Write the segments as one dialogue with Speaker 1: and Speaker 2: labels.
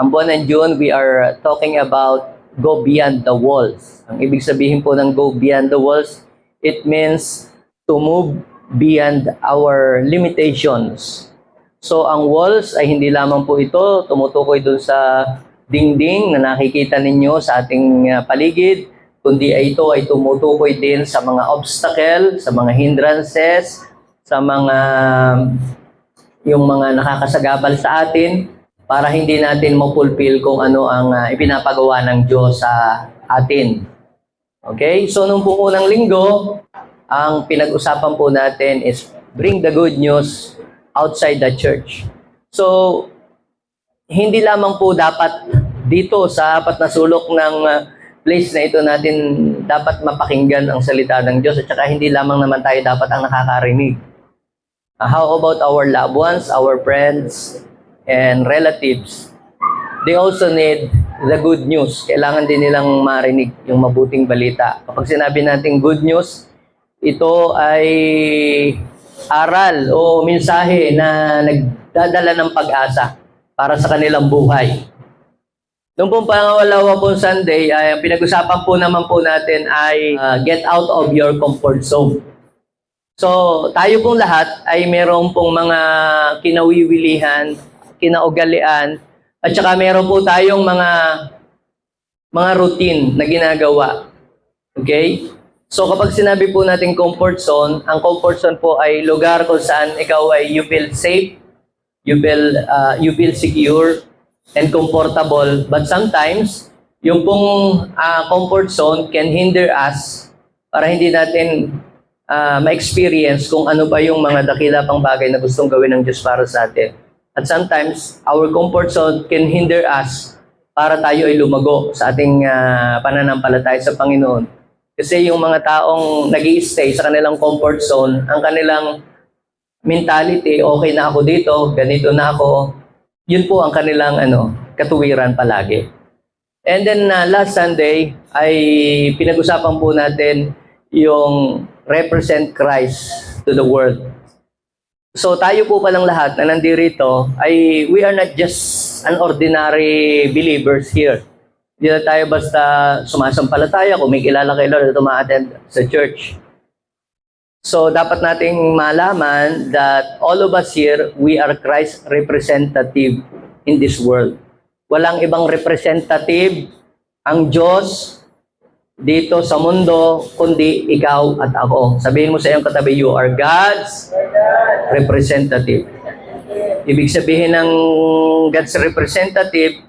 Speaker 1: Ang buwan ng June, we are talking about go beyond the walls. Ang ibig sabihin po ng go beyond the walls, it means to move beyond our limitations. So ang walls ay hindi lamang po ito tumutukoy dun sa dingding na nakikita ninyo sa ating paligid, kundi ito ay tumutukoy din sa mga obstacle, sa mga hindrances, sa mga yung mga nakakasagabal sa atin para hindi natin mapulpil kung ano ang ipinapagawa ng Diyos sa atin. Okay? So nung po unang linggo, ang pinag-usapan po natin is bring the good news outside the church. So hindi lamang po dapat dito sa apat na sulok ng place na ito natin dapat mapakinggan ang salita ng Diyos at saka hindi lamang naman tayo dapat ang nakakarinig. How about our loved ones, our friends, and relatives? They also need the good news. Kailangan din nilang marinig yung mabuting balita. Kapag sinabi natin good news, ito ay aral o mensahe na nagdadala ng pag-asa para sa kanilang buhay. Noong pong pangawalawa po Sunday, ay pinag-usapan po naman po natin ay get out of your comfort zone. So, tayo pong lahat ay meron pong mga kinawiwilihan, kinaugalian, at saka meron po tayong mga routine na ginagawa. Okay? So, kapag sinabi po natin comfort zone, ang comfort zone po ay lugar kung saan ikaw ay you feel safe, you feel secure, and comfortable. But sometimes, yung pong comfort zone can hinder us para hindi natin ma-experience kung ano pa yung mga dakila pang bagay na gustong gawin ng Diyos para sa atin. At sometimes, our comfort zone can hinder us para tayo ay lumago sa ating pananampalataya sa Panginoon. Kasi yung mga taong nag-i-stay sa kanilang comfort zone, ang kanilang mentality, okay na ako dito, ganito na ako, yun po ang kanilang katuwiran palagi. And then last Sunday ay pinag-usapan po natin yung represent Christ to the world. So tayo po palang lahat na nandirito ay we are not just an ordinary believers here. Hindi na tayo basta sumasampalataya, kumikilala kay Lord at uma-attend sa church. So dapat nating malaman that all of us here, we are Christ representative in this world. Walang ibang representative ang Diyos dito sa mundo, kundi ikaw at ako. Sabihin mo sa iyong katabi, you are God's representative. Ibig sabihin ng God's representative,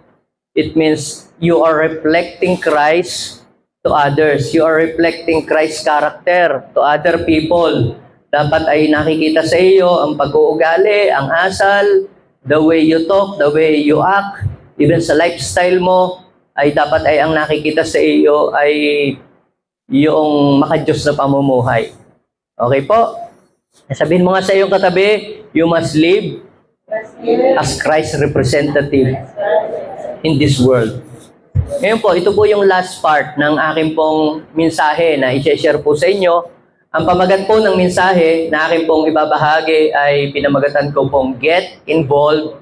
Speaker 1: it means you are reflecting Christ to others. You are reflecting Christ's character to other people. Dapat ay nakikita sa iyo ang pag-uugali, ang asal, the way you talk, the way you act, even sa lifestyle mo, ay dapat ay ang nakikita sa iyo ay yung makadiyos na pamumuhay. Okay po? Sabihin mo nga sa iyong katabi, you must live as Christ's representative in this world. Ngayon po, ito po yung last part ng aking pong mensahe na i-share po sa inyo. Ang pamagat po ng mensahe na aking pong ibabahagi ay pinamagatan ko pong get involved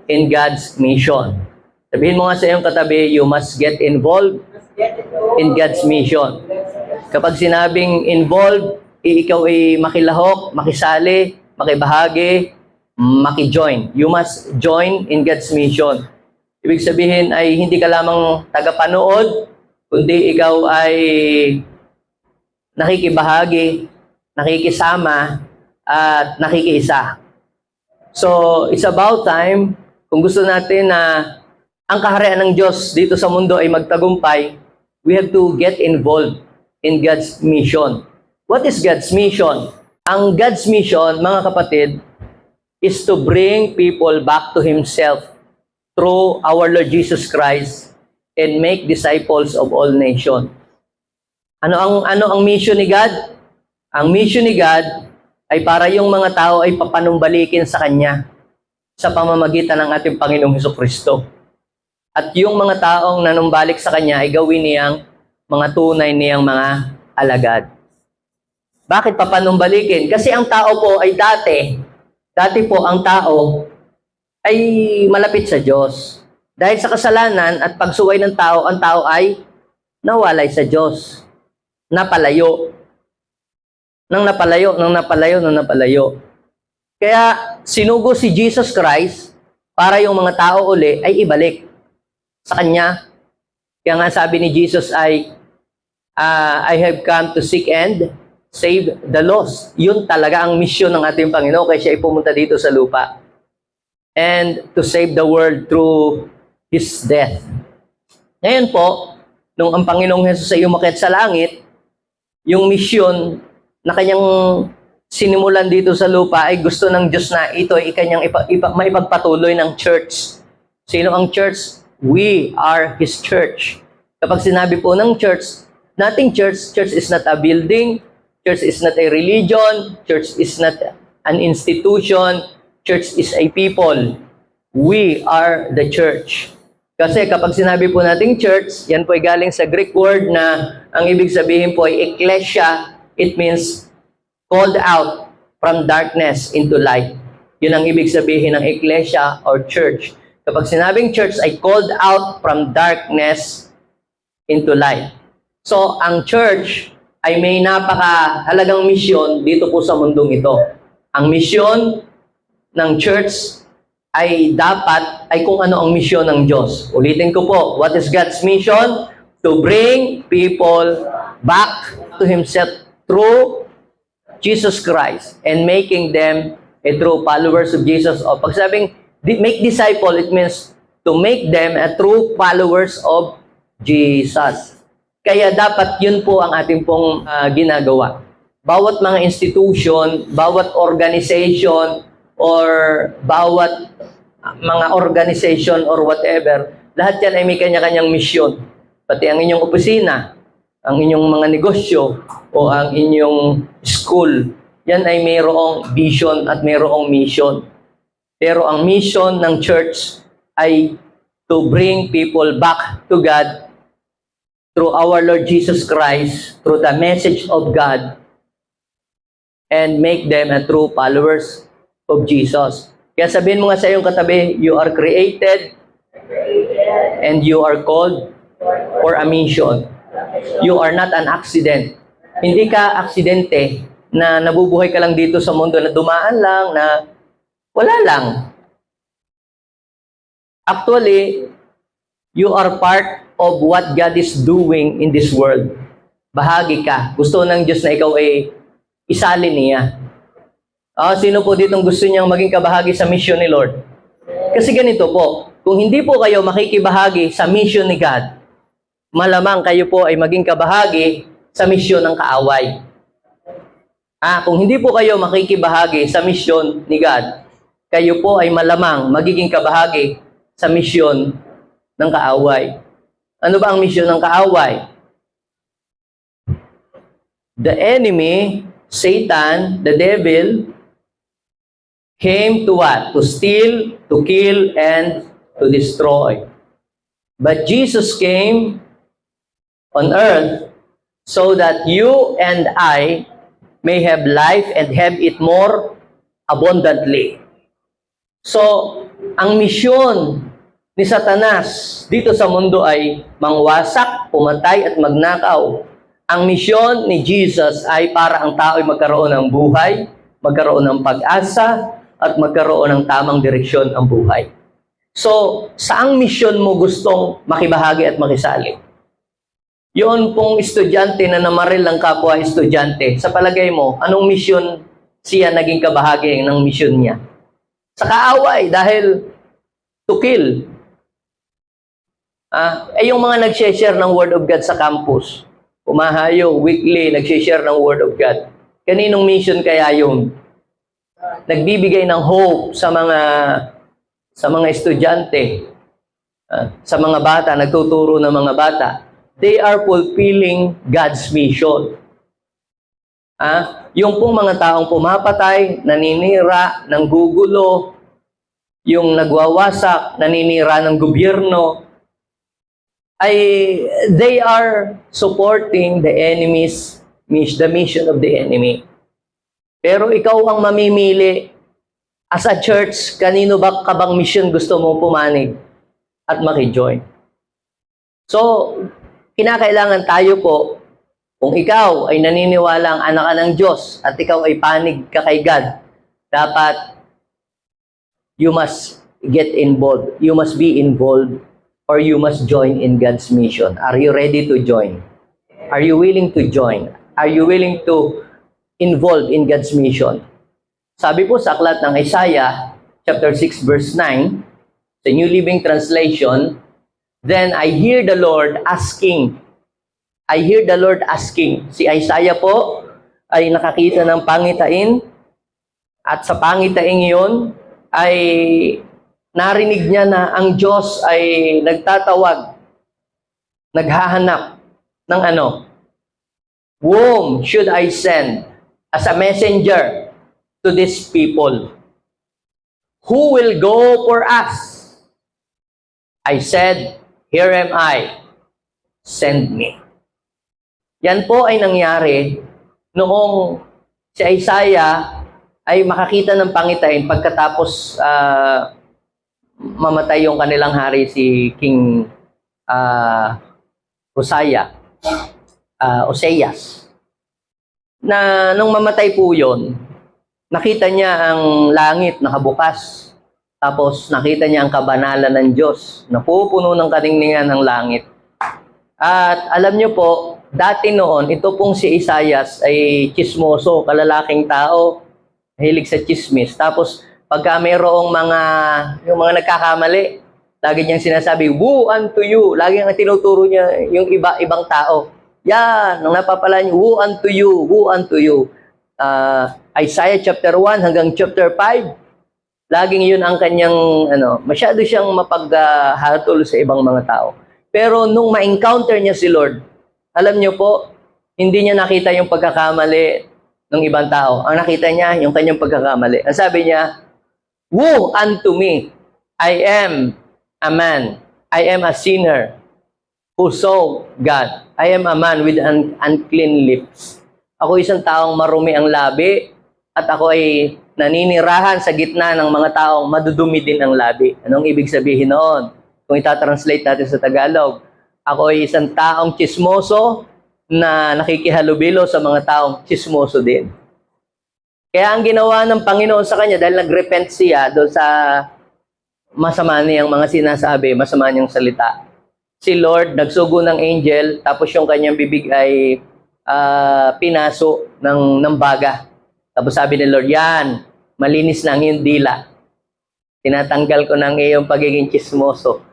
Speaker 1: in God's mission. Sabihin mo nga sa iyong katabi, you must get involved in God's mission. Kapag sinabing involved, ikaw ay makilahok, makisali, makibahagi, makijoin. You must join in God's mission. Ibig sabihin ay hindi ka lamang tagapanood, kundi ikaw ay nakikibahagi, nakikisama, at nakikiisa. So, it's about time, kung gusto natin na ang kaharian ng Diyos dito sa mundo ay magtagumpay, we have to get involved in God's mission. What is God's mission? Ang God's mission, mga kapatid, is to bring people back to Himself through our Lord Jesus Christ and make disciples of all nations. Ano ang mission ni God? Ang mission ni God ay para yung mga tao ay papanumbalikin sa Kanya sa pamamagitan ng ating Panginoong Hesukristo. At yung mga taong nanumbalik sa Kanya ay gawin niyang mga tunay niyang mga alagad. Bakit papanumbalikin? Kasi ang tao po ay dati po ang tao ay malapit sa Diyos. Dahil sa kasalanan at pagsuway ng tao, ang tao ay nawalay sa Diyos. Napalayo. Nang napalayo. Kaya sinugo si Jesus Christ para yung mga tao uli ay ibalik sa Kanya. Kaya nga sabi ni Jesus ay, I have come to seek and save the lost. Yun talaga ang misyon ng ating Panginoon kaya siya ay pumunta dito sa lupa. And to save the world through His death. Ngayon po, nung ang Panginoong Jesus ay umakyat sa langit, yung misyon na kanyang sinimulan dito sa lupa ay gusto ng Diyos na ito ay kanyang maipagpatuloy ng church. Sino ang church? We are His church. Kapag sinabi po ng church, nothing church is not a building, church is not a religion, church is not an institution, church is a people. We are the church. Kasi kapag sinabi po nating church, yan po ay galing sa Greek word na ang ibig sabihin po ay ecclesia. It means called out from darkness into light. Yun ang ibig sabihin ng ecclesia or church. Kapag sinabing church ay called out from darkness into light. So, ang church ay may napakahalagang misyon dito po sa mundong ito. Ang misyon ng church ay dapat ay kung ano ang misyon ng Diyos. Ulitin ko po, what is God's mission? To bring people back to Himself through Jesus Christ and making them a true followers of Jesus. O pag sabing make disciple, it means to make them a true followers of Jesus. Kaya dapat yun po ang ating pong ginagawa. Bawat mga institution, bawat organization, or bawat mga organization or whatever, lahat yan ay may kanya-kanyang misyon. Pati ang inyong opisina, ang inyong mga negosyo, o ang inyong school, yan ay mayroong vision at mayroong mission. Pero ang mission ng church ay to bring people back to God through our Lord Jesus Christ, through the message of God, and make them a true followers of Jesus. Kaya sabihin mo nga sa iyong katabi, you are created and you are called for a mission. You are not an accident. Hindi ka aksidente na nabubuhay ka lang dito sa mundo na dumaan lang, na wala lang. Actually, you are part of what God is doing in this world. Bahagi ka. Gusto ng Diyos na ikaw ay isalin niya. Sino po ditong gusto niyang maging kabahagi sa mission ni Lord? Kasi ganito po, kung hindi po kayo makikibahagi sa mission ni God, malamang kayo po ay maging kabahagi sa mission ng kaaway. Kung hindi po kayo makikibahagi sa mission ni God, kayo po ay malamang magiging kabahagi sa mission ng kaaway. Ano ba ang mission ng kaaway? The enemy, Satan, the devil, came to what? To steal, to kill, and to destroy. But Jesus came on earth so that you and I may have life and have it more abundantly. So, ang misyon ni Satanas dito sa mundo ay mangwasak, pumatay, at magnakaw. Ang misyon ni Jesus ay para ang tao ay magkaroon ng buhay, magkaroon ng pag-asa, at magkaroon ng tamang direksyon ang buhay. So, saang misyon mo gustong makibahagi at makisali? Yun pong estudyante na namaril ng kapwa estudyante, sa palagay mo, anong misyon siya naging kabahagi ng misyon niya? Sa kaaway, dahil to kill. Yung mga nag-share ng Word of God sa campus, umahayo, weekly, nag-share ng Word of God. Kaninong mission kaya yun? Nagbibigay ng hope sa mga estudyante, sa mga bata, nagtuturo ng mga bata. They are fulfilling God's mission. Yung pong mga taong pumapatay, naninira, nanggugulo, yung nagwawasak, naninira ng gobyerno, ay they are supporting the enemy's the mission of the enemy. Pero ikaw ang mamimili as a church, kanino ba kabang mission gusto mong pumanig? at makijoin. So, kinakailangan tayo po, kung ikaw ay naniniwalang anak ka ng Diyos at ikaw ay panig ka kay God, dapat you must get involved. You must be involved or you must join in God's mission. Are you ready to join? Are you willing to join? Are you willing to involve in God's mission? Sabi po sa aklat ng Isaiah, chapter 6, verse 9, the New Living Translation, then I hear the Lord asking. Si Isaiah po ay nakakita ng pangitain at sa pangitain iyon ay narinig niya na ang Diyos ay nagtatawag, naghahanap ng ano? Whom should I send as a messenger to these people? Who will go for us? I said, here am I, send me. Yan po ay nangyari noong si Isaiah ay makakita ng pangitain pagkatapos mamatay yung kanilang hari si King Oseas. Na nung mamatay po yun, nakita niya ang langit nakabukas. Tapos nakita niya ang kabanalan ng Diyos na pupuno ng kaningningan ng langit. At alam niyo po, dati noon, ito pong si Isaias ay chismoso, kalalaking tao, hilig sa chismis. Tapos pagka mayroong yung mga nagkakamali, lagi niyang sinasabi, woe unto you. Lagi ang tinuturo niya yung ibang tao. Yan, nang napapala niyo, woe unto you, woe unto you. Isaiah chapter 1 hanggang chapter 5, laging yun ang kanyang, masyado siyang mapaghatol sa ibang mga tao. Pero nung ma-encounter niya si Lord, alam niyo po, hindi niya nakita yung pagkakamali ng ibang tao. Ang nakita niya, yung kanyang pagkakamali. Ang sabi niya, woe unto me, I am a man, I am a sinner who saw God. I am a man with unclean lips. Ako isang taong marumi ang labi, at ako ay naninirahan sa gitna ng mga taong madudumi din ang labi. Anong ibig sabihin noon? Kung itatranslate natin sa Tagalog, ako ay isang taong chismoso na nakikihalubilo sa mga taong chismoso din. Kaya ang ginawa ng Panginoon sa kanya, dahil nag-repent siya doon sa masama niyang mga sinasabi, masama niyang salita, si Lord nagsugo ng angel, tapos yung kanyang bibig ay pinaso ng baga. Tapos sabi ni Lord, yan, malinis na ang iyong dila. Tinatanggal ko ng iyong pagiging chismoso.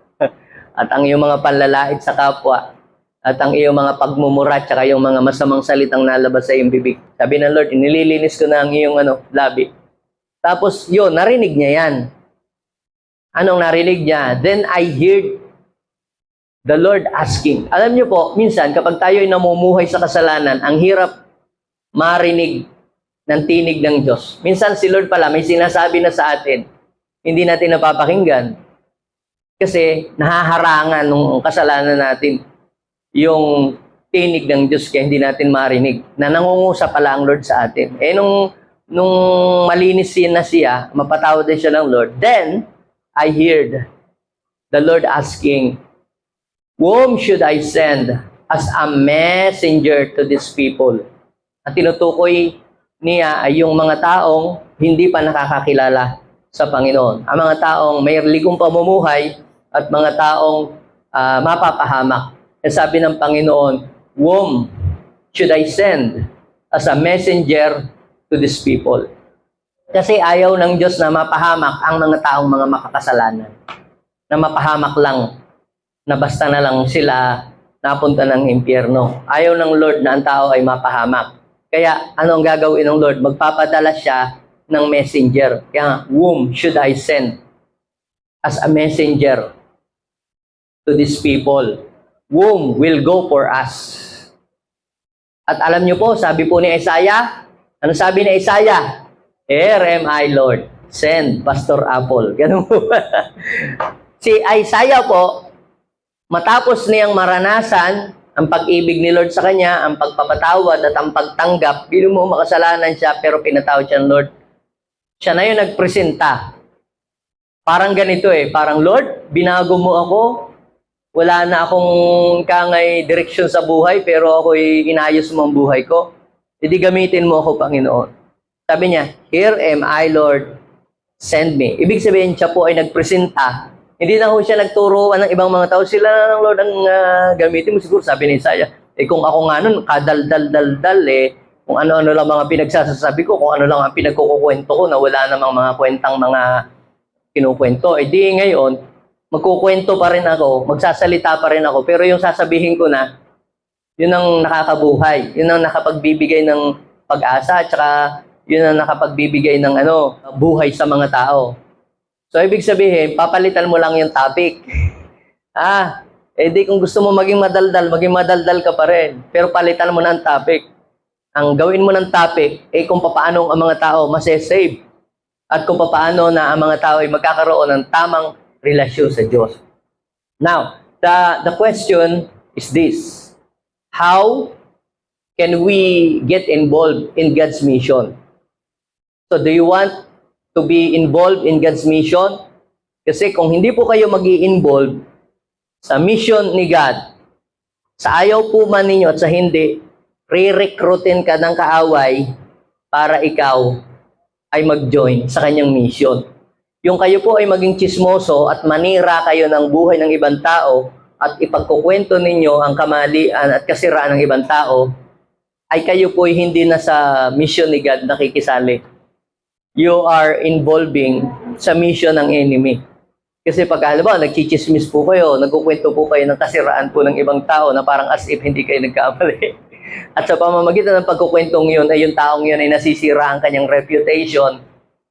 Speaker 1: At ang iyong mga panlalait sa kapwa. At ang iyong mga pagmumura, tsaka yung mga masamang salitang nalabas sa iyong bibig. Sabi ng Lord, inililinis ko na ang iyong labi. Tapos yun, narinig niya yan. Anong narinig niya? Then I heard the Lord asking. Alam niyo po, minsan kapag tayo ay namumuhay sa kasalanan, ang hirap marinig ng tinig ng Diyos. Minsan si Lord pala may sinasabi na sa atin, hindi natin napapakinggan. Kasi nahaharangan ng kasalanan natin yung tinig ng Diyos kaya hindi natin marinig. Na nangungusap pala ang Lord sa atin. Nung malinis na siya, mapatawad din siya ng Lord. Then, I heard the Lord asking, whom should I send as a messenger to these people? At tinutukoy niya ay yung mga taong hindi pa nakakakilala sa Panginoon. Ang mga taong may ligong pamumuhay at mga taong mapapahamak. At sabi ng Panginoon, whom should I send as a messenger to these people? Kasi ayaw ng Diyos na mapahamak ang mga taong mga makakasalanan. Na mapahamak lang, na basta na lang sila napunta ng impyerno. Ayaw ng Lord na ang tao ay mapahamak. Kaya ano ang gagawin ng Lord? Magpapadala siya ng messenger. Kaya whom should I send as a messenger to these people? Whom will go for us? At alam niyo po, sabi po ni Isaiah, ano sabi ni Isaiah? Here am I, Lord. Send Pastor Apple. Ganun po. Si Isaiah po, matapos niyang maranasan ang pag-ibig ni Lord sa kanya, ang pagpapatawad at ang pagtanggap, hindi mo makasalanan siya pero pinatawad siya ng Lord. Siya na yung nagpresenta parang ganito parang Lord, binago mo ako, wala na akong kangay direksyon sa buhay, pero ako'y inayos mo ang buhay ko. Hindi gamitin mo ako, Panginoon. Sabi niya, here am I, Lord, send me. Ibig sabihin, siya po ay nagpresenta. Hindi na ho siya nagturuan ng ibang mga tao. Sila na ng Lord ang gamitin mo. Siguro sabi ni Isaiah, kung ako nga nun, kadaldal-daldal kung ano-ano lang mga pinagsasasabi ko, kung ano lang ang pinagkukukwento ko na wala namang mga kwentang mga kinukwento. Di ngayon, magkukwento pa rin ako, magsasalita pa rin ako, pero yung sasabihin ko na, yun ang nakakabuhay, yun ang nakapagbibigay ng pag-asa, at saka yun ang nakapagbibigay ng buhay sa mga tao. So, ibig sabihin, papalitan mo lang yung topic. Di kung gusto mo maging madaldal ka pa rin, pero palitan mo na ang topic. Ang gawin mo ng topic, kung paano ang mga tao masesave, at kung paano na ang mga tao ay magkakaroon ng tamang relasyon sa Diyos. Now, the question is this: how can we get involved in God's mission? So, do you want to be involved in God's mission? Kasi kung hindi po kayo mag-i-involve sa mission ni God, sa ayaw po man ninyo at sa hindi, re-recruitin ka ng kaaway para ikaw ay mag-join sa kanyang mission. Yung kayo po ay maging chismoso at manira kayo ng buhay ng ibang tao at ipagkukwento ninyo ang kamalian at kasiraan ng ibang tao, ay kayo po ay hindi na sa mission ni God nakikisali. You are involving sa mission ng enemy. Kasi pag halimbawa, nagchichismis po kayo, nagkukwento po kayo ng kasiraan po ng ibang tao na parang as if hindi kayo nagkamali. At sa pamamagitan ng pagkukwentong yun, ay yung taong yun ay nasisira ang kanyang reputation.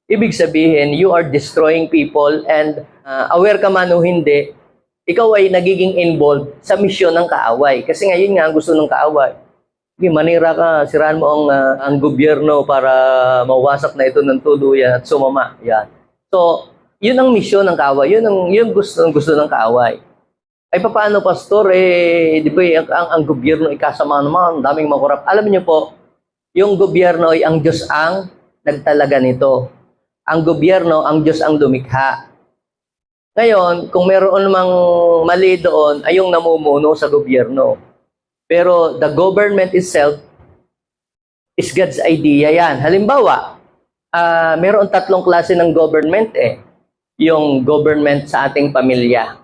Speaker 1: Ibig sabihin, you are destroying people, and aware ka man o hindi, ikaw ay nagiging involved sa misyon ng kaaway. Kasi ngayon nga ang gusto ng kaaway. Manira ka, siraan mo ang gobyerno para mawasak na ito ng tuluyan at sumama. Yan. So, yun ang misyon ng kaaway. Yun gusto ng kaaway. Ay paano, pastor? Di ba ang gobyerno ikasama naman, daming makurap. Alam niyo po, yung gobyerno ay ang Diyos ang nagtalaga nito. Ang gobyerno, ang Diyos ang lumikha. Ngayon, kung meron namang mali doon, ay yung namumuno sa gobyerno. Pero the government itself is God's idea yan. Halimbawa, meron 3 klase ng government Yung government sa ating pamilya.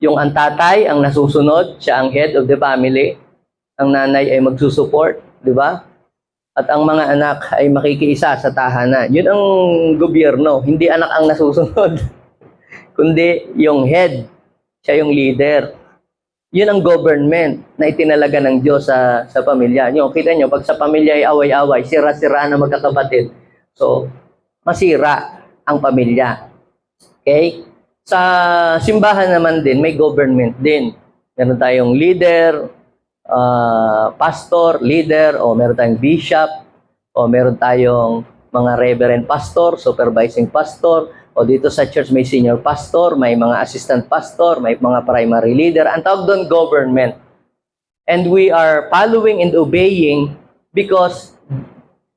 Speaker 1: Yung ang tatay, ang nasusunod, siya ang head of the family. Ang nanay ay magsusupport, di ba? At ang mga anak ay makikiisa sa tahanan. Yun ang gobyerno, hindi anak ang nasusunod. Kundi yung head, siya yung leader. Yun ang government na itinalaga ng Diyos sa pamilya. Kita nyo, pag sa pamilya ay away-away, sira-sira na magkakapatid. So, masira ang pamilya. Okay? Sa simbahan naman din, may government din. Meron tayong leader, pastor, leader, o meron tayong bishop, o meron tayong mga reverend pastor, supervising pastor, o dito sa church may senior pastor, may mga assistant pastor, may mga primary leader. Ang tawag doon, government. And we are following and obeying because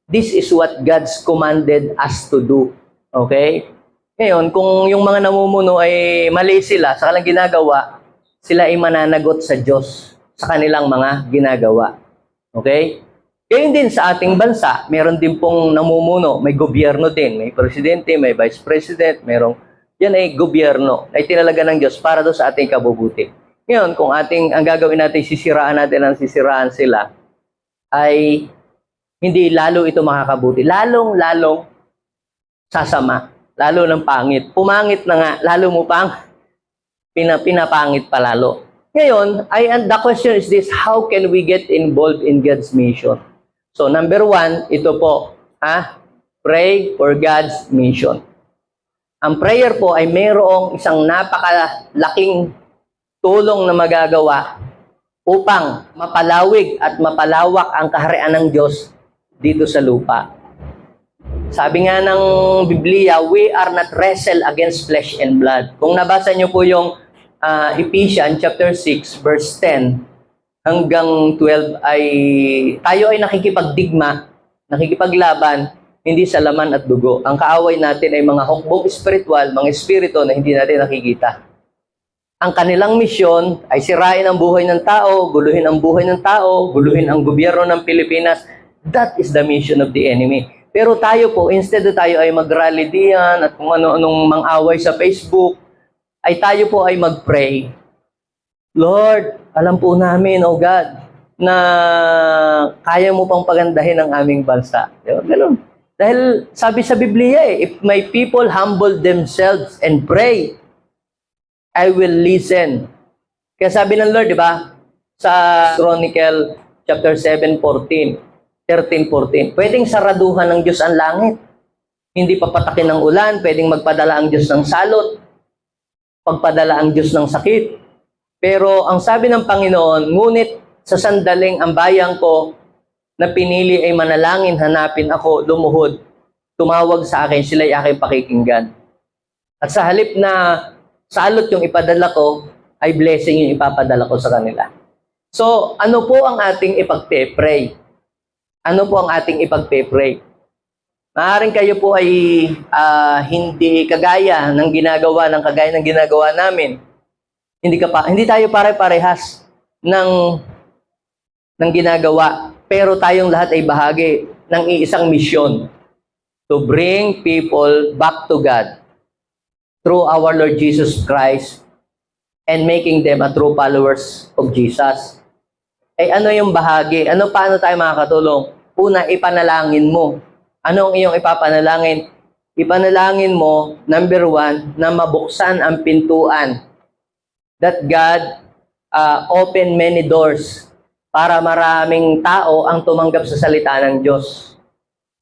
Speaker 1: this is what God's commanded us to do. Okay? Ngayon, kung yung mga namumuno ay mali sila sa kanilang ginagawa, sila ay mananagot sa Diyos sa kanilang mga ginagawa. Okay? Gayun din sa ating bansa, meron din pong namumuno, may gobyerno din, may presidente, may vice president, yan ay gobyerno na itinalaga ng Diyos para do sa ating kabubuti. Ngayon, kung ang gagawin natin, sisiraan sila, ay hindi lalo ito makakabuti. Lalong sasama, lalo ng pangit. Pumangit na nga, lalo mo pang pinapangit pa lalo. Ngayon, the question is this: how can we get involved in God's mission? So, number 1, ito po, pray for God's mission. Ang prayer po ay mayroong isang napakalaking tulong na magagawa upang mapalawig at mapalawak ang kaharian ng Diyos dito sa lupa. Sabi nga ng Biblia, we are not wrestle against flesh and blood. Kung nabasa niyo po yung Ephesians chapter 6 verse 10 hanggang 12 ay tayo ay nakikipagdigma, nakikipaglaban hindi sa laman at dugo. Ang kaaway natin ay mga hukbong espiritual, mga espiritu na hindi natin nakikita. Ang kanilang misyon ay sirain ang buhay ng tao, guluhin ang buhay ng tao, guluhin ang gobyerno ng Pilipinas. That is the mission of the enemy. Pero tayo po, instead na tayo ay mag-rally diyan at kung ano-anong mang-away sa Facebook, ay tayo po ay mag-pray. Lord, alam po namin, oh God, na kaya mo pang pagandahin ang aming bansa. Diba? Ganun. Dahil sabi sa Biblia if my people humble themselves and pray, I will listen. Kaya sabi ng Lord, di ba? Sa Chronicle chapter 7:14, 13:14, pwedeng saraduhan ng Diyos ang langit. Hindi papatakin ng ulan, pwedeng magpadala ang Diyos ng salot, pagpadala ang Diyos ng sakit. Pero ang sabi ng Panginoon, ngunit sa sandaling ang bayang ko na pinili ay manalangin, hanapin ako, lumuhod, tumawag sa akin, sila'y aking pakikinggan. At sa halip na salot yung ipadala ko, ay blessing yung ipapadala ko sa kanila. So, ano po ang ating ipagpe-pray? Ano po ang ating ipagpe-pray? Maaaring kayo po ay hindi kagaya ng ginagawa namin. Hindi tayo pare-parehas ng ginagawa. Pero tayong lahat ay bahagi ng iisang misyon to bring people back to God through our Lord Jesus Christ and making them a true followers of Jesus. Eh ano yung bahagi? Paano tayo makakatulong? Una, ipanalangin mo. Ano ang iyong ipapanalangin? Ipanalangin mo, number 1, na mabuksan ang pintuan. That God open many doors para maraming tao ang tumanggap sa salita ng Diyos.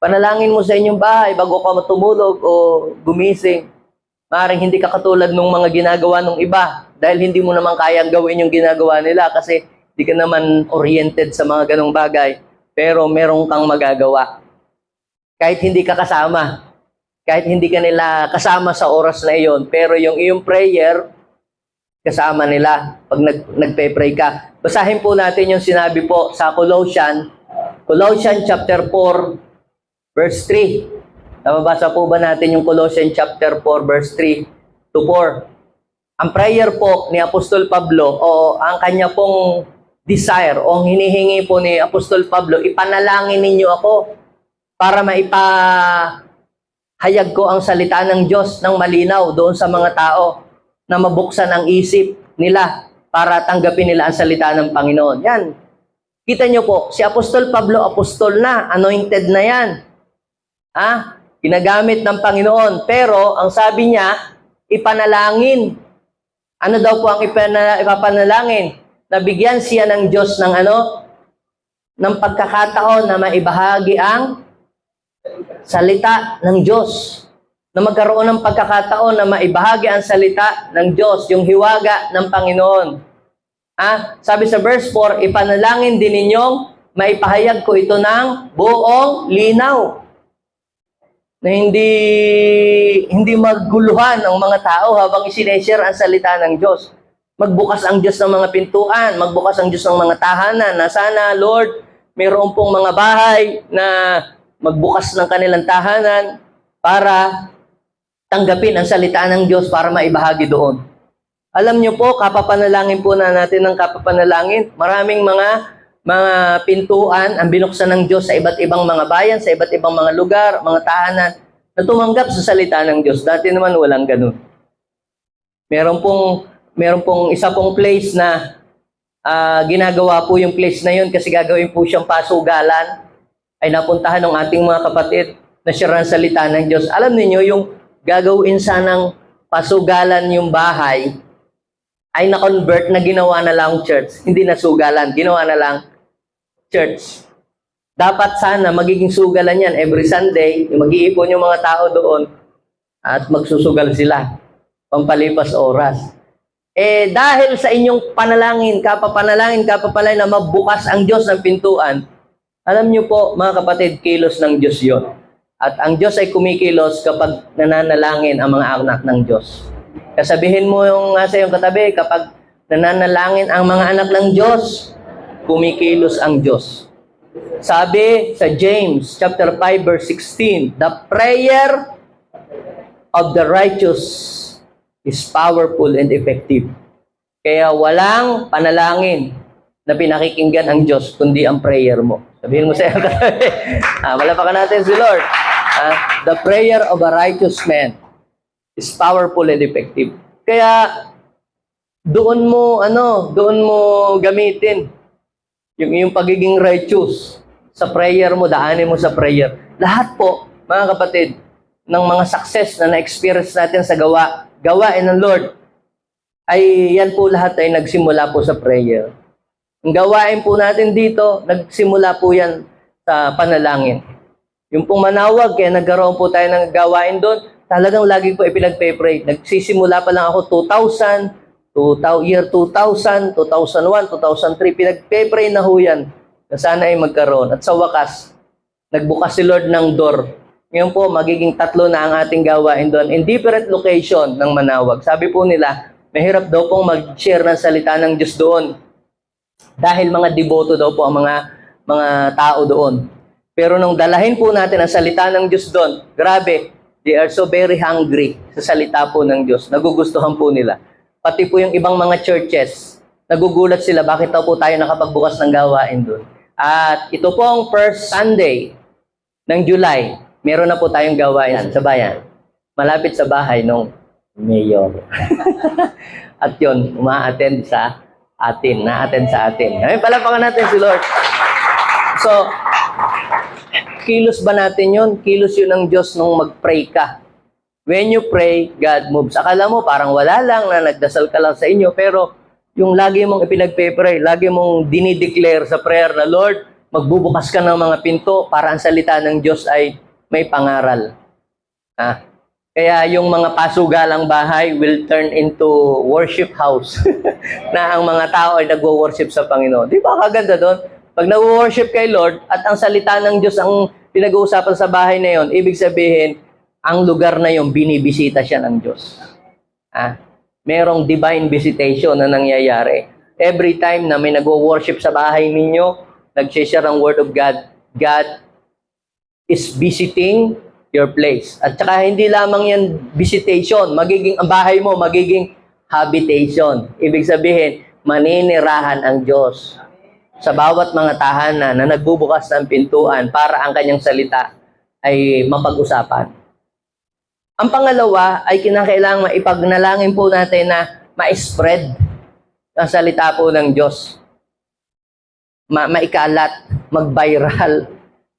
Speaker 1: Panalangin mo sa inyong bahay bago ka matulog o gumising. Maaaring hindi ka katulad ng mga ginagawa ng iba dahil hindi mo naman kayang gawin yung ginagawa nila kasi hindi ka naman oriented sa mga ganong bagay. Pero meron kang magagawa. Kahit hindi ka kasama, kahit hindi ka nila kasama sa oras na iyon, pero yung iyong prayer, kasama nila pag nagpe-pray ka. Basahin po natin yung sinabi po sa Colossians chapter 4, verse 3. Nababasa po ba natin yung Colossians chapter 4, verse 3 to 4? Ang prayer po ni Apostol Pablo o ang kanya pong desire o ang hinihingi po ni Apostol Pablo, ipanalangin ninyo ako para maipahayag ko ang salita ng Diyos ng malinaw doon sa mga tao na mabuksan ang isip nila para tanggapin nila ang salita ng Panginoon. Yan. Kita nyo po, si Apostol Pablo, apostol na, anointed na yan. Ginagamit ng Panginoon. Pero, ang sabi niya, ipanalangin. Ano daw po ang ipapanalangin? Nabigyan siya ng Diyos ng ng pagkakataon na maibahagi ang salita ng Diyos. Na magkaroon ng pagkakataon na maibahagi ang salita ng Diyos, yung hiwaga ng Panginoon. Sabi sa verse 4, ipanalangin din ninyong maipahayag ko ito ng buong linaw. Na hindi magguluhan ang mga tao habang isineshare ang salita ng Diyos. Magbukas ang Diyos ng mga pintuan, magbukas ang Diyos ng mga tahanan, na sana, Lord, mayroon pong mga bahay na magbukas ng kanilang tahanan para tanggapin ang salita ng Diyos para maibahagi doon. Alam niyo po, kapapanalangin po na natin ng kapapanalangin. Maraming mga pintuan ang binuksan ng Diyos sa iba't ibang mga bayan, sa iba't ibang mga lugar, mga tahanan na tumanggap sa salita ng Diyos. Dati naman walang ganun. Meron pong isa pong place na ginagawa po yung place na yun kasi gagawin po siyang pasugalan. Ay napuntahan ng ating mga kapatid na share ang salita ng Diyos. Alam niyo yung gagawin sanang pasugalan yung bahay ay na-convert na ginawa na lang church. Hindi na sugalan, ginawa na lang church. Dapat sana magiging sugalan yan every Sunday, mag-iipon yung mga tao doon at magsusugal sila pampalipas oras. Dahil sa inyong panalangin, kapapanalangin na mabukas ang Diyos ng pintuan, alam niyo po mga kapatid, kilos ng Diyos yun. At ang Diyos ay kumikilos kapag nananalangin ang mga anak ng Diyos. Kasabihin mo yung sa iyong katabi, kapag nananalangin ang mga anak ng Diyos, kumikilos ang Diyos. Sabi sa James chapter 5 verse 16, the prayer of the righteous is powerful and effective. Kaya walang panalangin na pinakikinggan ang Diyos kundi ang prayer mo. Sabihin mo sa iyo, malapakan natin si Lord. The prayer of a righteous man is powerful and effective. Kaya doon mo gamitin yung pagiging righteous sa prayer mo, daanin mo sa prayer. Lahat po, mga kapatid, ng mga success na na-experience natin sa gawain ng Lord, ay yan po lahat ay nagsimula po sa prayer. Ang gawain po natin dito, nagsimula po yan sa panalangin. Yung pong manawag, kaya nagkaroon po tayo ng gawain doon, talagang lagi po ipinagpe-pray. Nagsisimula pa lang ako 2000, year 2000, 2001, 2003, pinagpe-pray na ho yan na sana ay magkaroon. At sa wakas, nagbukas si Lord ng door. Ngayon po, magiging 3 na ang ating gawain doon in different location ng manawag. Sabi po nila, mahirap daw pong mag-share ng salita ng Diyos doon. Dahil mga deboto daw po ang mga tao doon. Pero nung dalahin po natin ang salita ng Diyos doon, grabe, they are so very hungry sa salita po ng Diyos. Nagugustuhan po nila. Pati po yung ibang mga churches, nagugulat sila bakit daw po tayo nakapagbukas ng gawain doon. At ito po ang first Sunday ng July, meron na po tayong gawain sa bayan. Malapit sa bahay nung mayor. At yun, uma-attend sa atin, na-attend sa atin. Ngayon, palapakan natin si Lord. So, kilos ba natin yun? Kilos yun ng Diyos nung mag-pray ka. When you pray, God moves. Akala mo parang wala lang na nagdasal ka lang sa inyo, pero yung lagi mong ipinagpe-pray, lagi mong dinideclare sa prayer na, Lord, magbubukas ka ng mga pinto para ang salita ng Diyos ay may pangaral. Kaya yung mga pasugalang bahay will turn into worship house na ang mga tao ay nagwo-worship sa Panginoon. Di ba kaganda doon? Pag nagwo-worship kay Lord at ang salita ng Diyos ang pinag-uusapan sa bahay na yon, ibig sabihin, ang lugar na yon, binibisita siya ng Diyos. Merong divine visitation na nangyayari. Every time na may nagwo-worship sa bahay ninyo, nag-share ang Word of God, God is visiting your place. At saka hindi lamang yan visitation, ang bahay mo, magiging habitation. Ibig sabihin, maninirahan ang Diyos sa bawat mga tahanan na nagbubukas ng pintuan para ang kanyang salita ay mapag-usapan. Ang pangalawa ay kinakailangan maipagnalangin po natin na ma-spread ang salita po ng Diyos. Maikalat, mag-viral.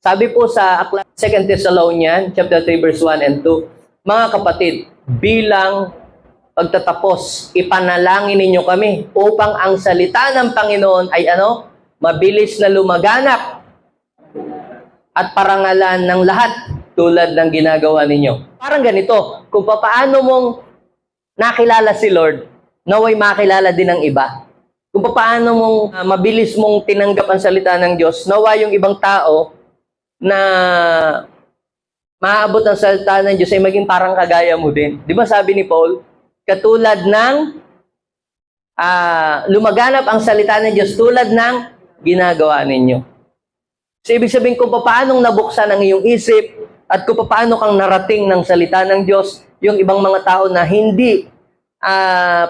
Speaker 1: Sabi po sa 2 Thessalonians chapter 3 verse 1 and 2, mga kapatid, bilang pagtatapos, ipanalangin ninyo kami upang ang salita ng Panginoon ay mabilis na lumaganap at parangalan ng lahat tulad ng ginagawa ninyo. Parang ganito, kung paano mong nakilala si Lord, naway makilala din ng iba. Kung paano mong mabilis mong tinanggap ang salita ng Diyos, naway yung ibang tao na maaabot ang salita ng Diyos ay maging parang kagaya mo din. Di ba sabi ni Paul, katulad ng lumaganap ang salita ng Diyos tulad ng ginagawa ninyo. So, ibig sabihin kung paano nabuksan ang iyong isip at kung paano kang narating ng salita ng Diyos, yung ibang mga tao na hindi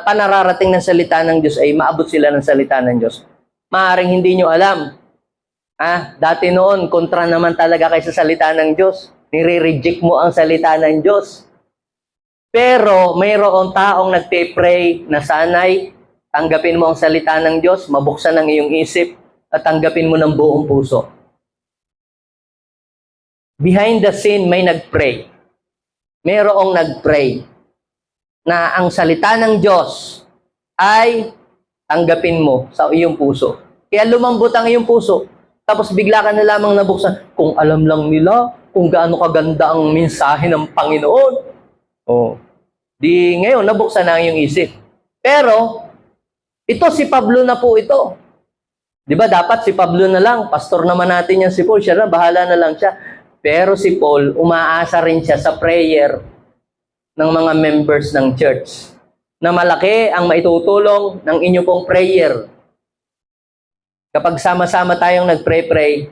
Speaker 1: panararating ng salita ng Diyos ay maabot sila ng salita ng Diyos. Maaaring hindi nyo alam. Dati noon, kontra naman talaga kay sa salita ng Diyos. Nire-reject mo ang salita ng Diyos. Pero mayroong taong nagpe-pray na sanay, tanggapin mo ang salita ng Diyos, mabuksan ang iyong isip, at tanggapin mo ng buong puso. Behind the scene, may nagpray. Mayroong nagpray na ang salita ng Diyos ay tanggapin mo sa iyong puso. Kaya lumambot ang iyong puso. Tapos bigla ka na lamang nabuksan. Kung alam lang nila kung gaano kaganda ang mensahe ng Panginoon. Di ngayon, nabuksan na ang iyong isip. Pero, ito si Pablo na po ito. Di ba dapat si Pablo na lang, pastor naman natin yan si Paul, siya na, bahala na lang siya. Pero si Paul, umaasa rin siya sa prayer ng mga members ng church na malaki ang maitutulong ng inyo pong prayer. Kapag sama-sama tayong nag-pray-pray,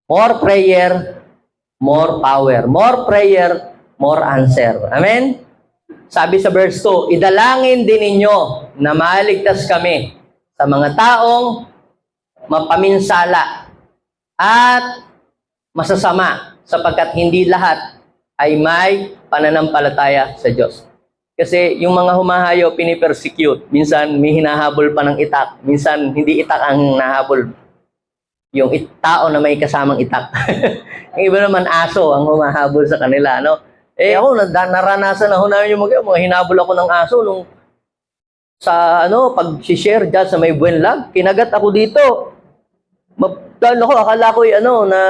Speaker 1: More prayer, more power. More prayer, more answer. Amen? Sabi sa verse 2, idalangin din ninyo na maligtas kami sa mga taong mapaminsala at masasama sapagkat hindi lahat ay may pananampalataya sa Diyos. Kasi yung mga humahayo, pinipersecute. Minsan, may hinahabol pa ng itak. Minsan, hindi itak ang nahabol. Yung tao na may kasamang itak. Yung iba naman, aso ang humahabol sa kanila. No? Ako, naranasan na namin yung mga hinabol ako ng aso nung sa pag-share dyan sa may Buenlag. Kinagat ako dito. Akala ko na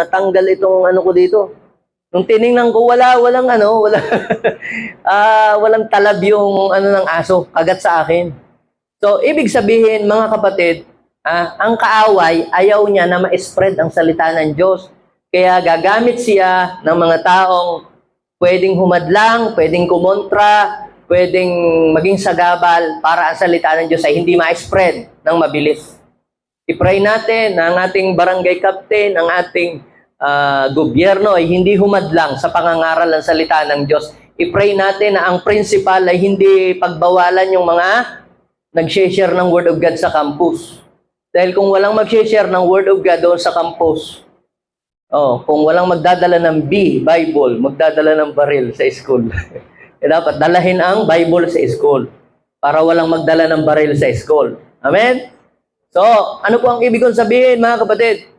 Speaker 1: tanggal itong ko dito. Nung tiningnan ko, walang talab yung ng aso, kagat sa akin. So, ibig sabihin, mga kapatid, ang kaaway, ayaw niya na ma-spread ang salita ng Diyos. Kaya gagamit siya ng mga taong pwedeng humadlang, pwedeng kumontra, pwedeng maging sagabal para ang salita ng Diyos ay hindi ma-spread ng mabilis. I-pray natin na ang ating barangay captain, ang ating gobyerno ay hindi humadlang sa pangangaral ng salita ng Diyos. I-pray natin na ang principal ay hindi pagbawalan yung mga nag-share ng Word of God sa campus. Dahil kung walang mag-share ng Word of God doon sa campus, kung walang magdadala ng Bible, magdadala ng baril sa school. Dapat dalahin ang Bible sa school para walang magdala ng baril sa school. Amen? So, ano po ang ibig kong sabihin, mga kapatid?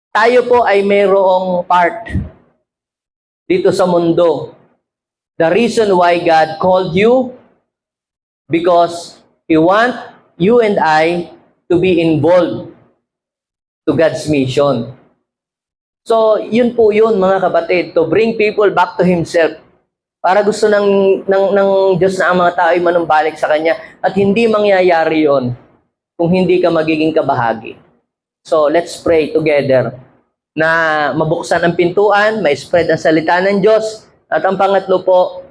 Speaker 1: Tayo po ay mayroong part dito sa mundo. The reason why God called you, because He want you and I to be involved to God's mission. So, yun po yun, mga kapatid, to bring people back to Himself. Para gusto ng Diyos na ang mga tao ay manumbalik sa Kanya. At hindi mangyayari yon kung hindi ka magiging kabahagi. So, let's pray together na mabuksan ang pintuan, ma-spread ang salita ng Diyos. At ang pangatlo po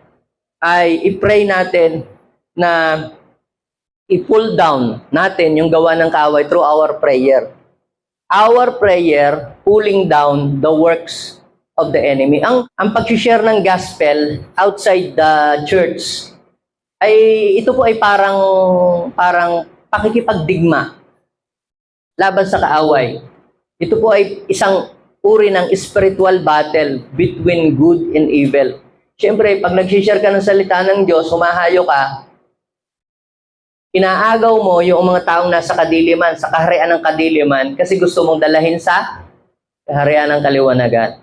Speaker 1: ay i-pray natin na i-pull down natin yung gawa ng kaaway through our prayer. Our prayer, pulling down the works of the enemy. Ang pag-share ng gospel outside the church, ito po ay parang pakikipagdigma laban sa kaaway. Ito po ay isang uri ng spiritual battle between good and evil. Siyempre, pag nag-share ka ng salita ng Diyos, humahayo ka, inaagaw mo yung mga taong nasa kadiliman, sa kaharian ng kadiliman, kasi gusto mong dalahin sa kaharian ng kaliwanagan.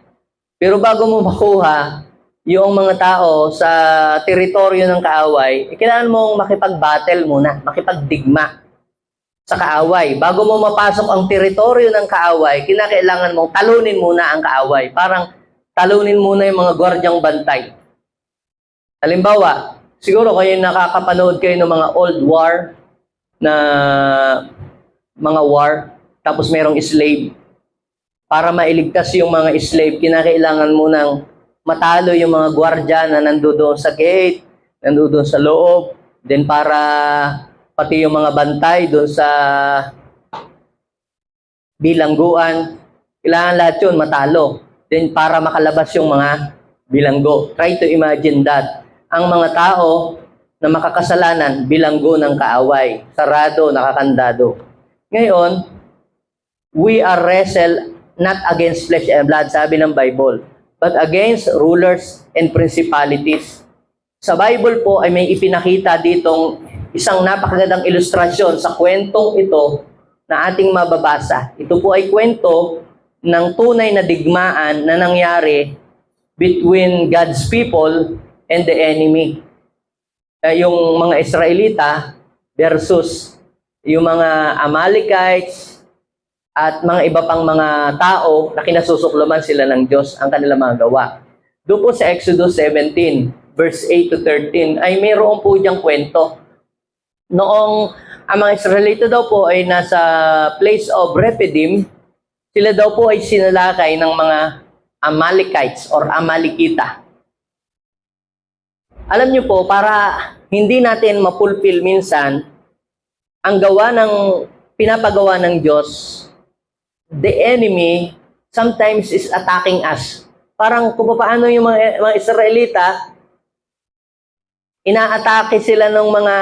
Speaker 1: Pero bago mo makuha yung mga tao sa teritoryo ng kaaway, kailangan mong makipag-battle muna, makipagdigma sa kaaway. Bago mo mapasok ang teritoryo ng kaaway, kinakailangan mong talunin muna ang kaaway. Parang talunin muna yung mga gwardyang bantay. Halimbawa, siguro kayo nakakapanood kayo ng mga old war na mga war, tapos merong slave. Para mailigtas yung mga slave, kinakailangan mo nang matalo yung mga gwardya na nandoon sa gate, nandoon sa loob, then para pati yung mga bantay doon sa bilangguan, kailangan lahat yun matalo. Then para makalabas yung mga bilanggo. Try to imagine that. Ang mga tao na makakasalanan, bilanggo ng kaaway, sarado, nakakandado. Ngayon, we are wrestle not against flesh and blood, sabi ng Bible, but against rulers and principalities. Sa Bible po ay may ipinakita ditong isang napakagandang ilustrasyon sa kwentong ito na ating mababasa. Ito po ay kwento ng tunay na digmaan na nangyari between God's people and the enemy. Yung mga Israelita versus yung mga Amalekites at mga iba pang mga tao na kinasusukluman sila ng Diyos ang kanilang mga gawa. Doon po sa Exodus 17, verse 8 to 13, ay mayroon po diyang kwento. Noong ang mga Israelita daw po ay nasa place of Rephidim, sila daw po ay sinalakay ng mga Amalekites or Amalekita. Alam niyo po, para hindi natin mapulpil minsan ang gawa ng pinapagawa ng Diyos, the enemy sometimes is attacking us. Parang kung paano yung mga Israelita, inaatake sila ng mga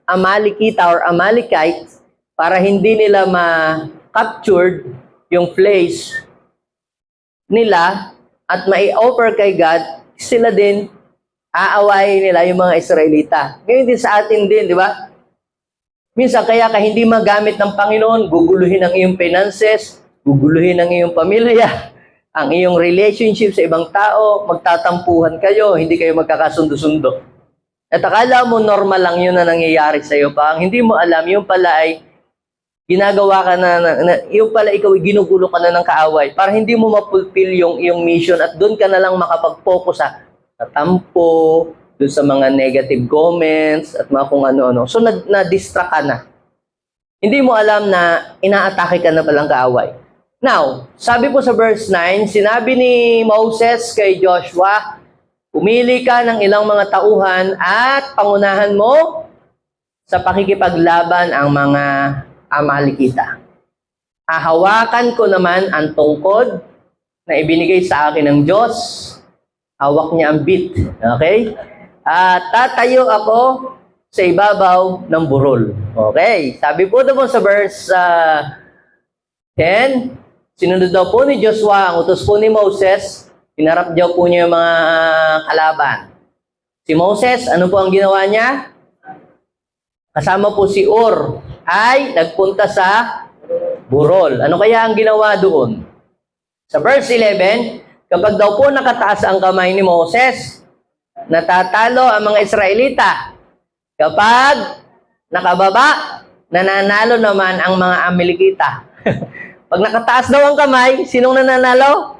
Speaker 1: Amalekita or Amalekites para hindi nila ma-captured yung place nila at mai-offer kay God, sila din aawayin nila yung mga Israelita. Ngayon din sa atin din, di ba? Minsan kaya ka hindi magamit ng Panginoon, guguluhin ang iyong finances, guguluhin ang iyong pamilya, ang iyong relationship sa ibang tao, magtatampuhan kayo, hindi kayo magkakasundo-sundo. At akala mo normal lang yun na nangyayari sa iyo pa. Ang hindi mo alam, yung pala ay ginagawa ka yung pala ikaw ay ginugulo ka na ng kaaway para hindi mo ma-fulfill yung iyong mission at doon ka na lang makapag-focus sa tampo, doon sa mga negative comments at mga kung ano-ano. So, na-distract ka na. Hindi mo alam na inaatake ka na palang kaaway. Now, sabi po sa verse 9, sinabi ni Moses kay Joshua, pumili ka ng ilang mga tauhan at pangunahan mo sa pakikipaglaban ang mga Amalekita. Hahawakan ko naman ang tungkod na ibinigay sa akin ng Diyos. Hawak niya ang bit. Okay? At tatayo ako sa ibabaw ng burol. Okay? Sabi po doon sa verse 10, sinunod daw po ni Joshua ang utos po ni Moses, hinarap daw po niya yung mga kalaban. Si Moses, ano po ang ginawa niya? Kasama po si Ur, ay nagpunta sa burol. Ano kaya ang ginawa doon? Sa verse 11, kapag daw po nakataas ang kamay ni Moses, natatalo ang mga Israelita. Kapag nakababa, nananalo naman ang mga Amalekita. Pag nakataas daw ang kamay, sinong nananalo?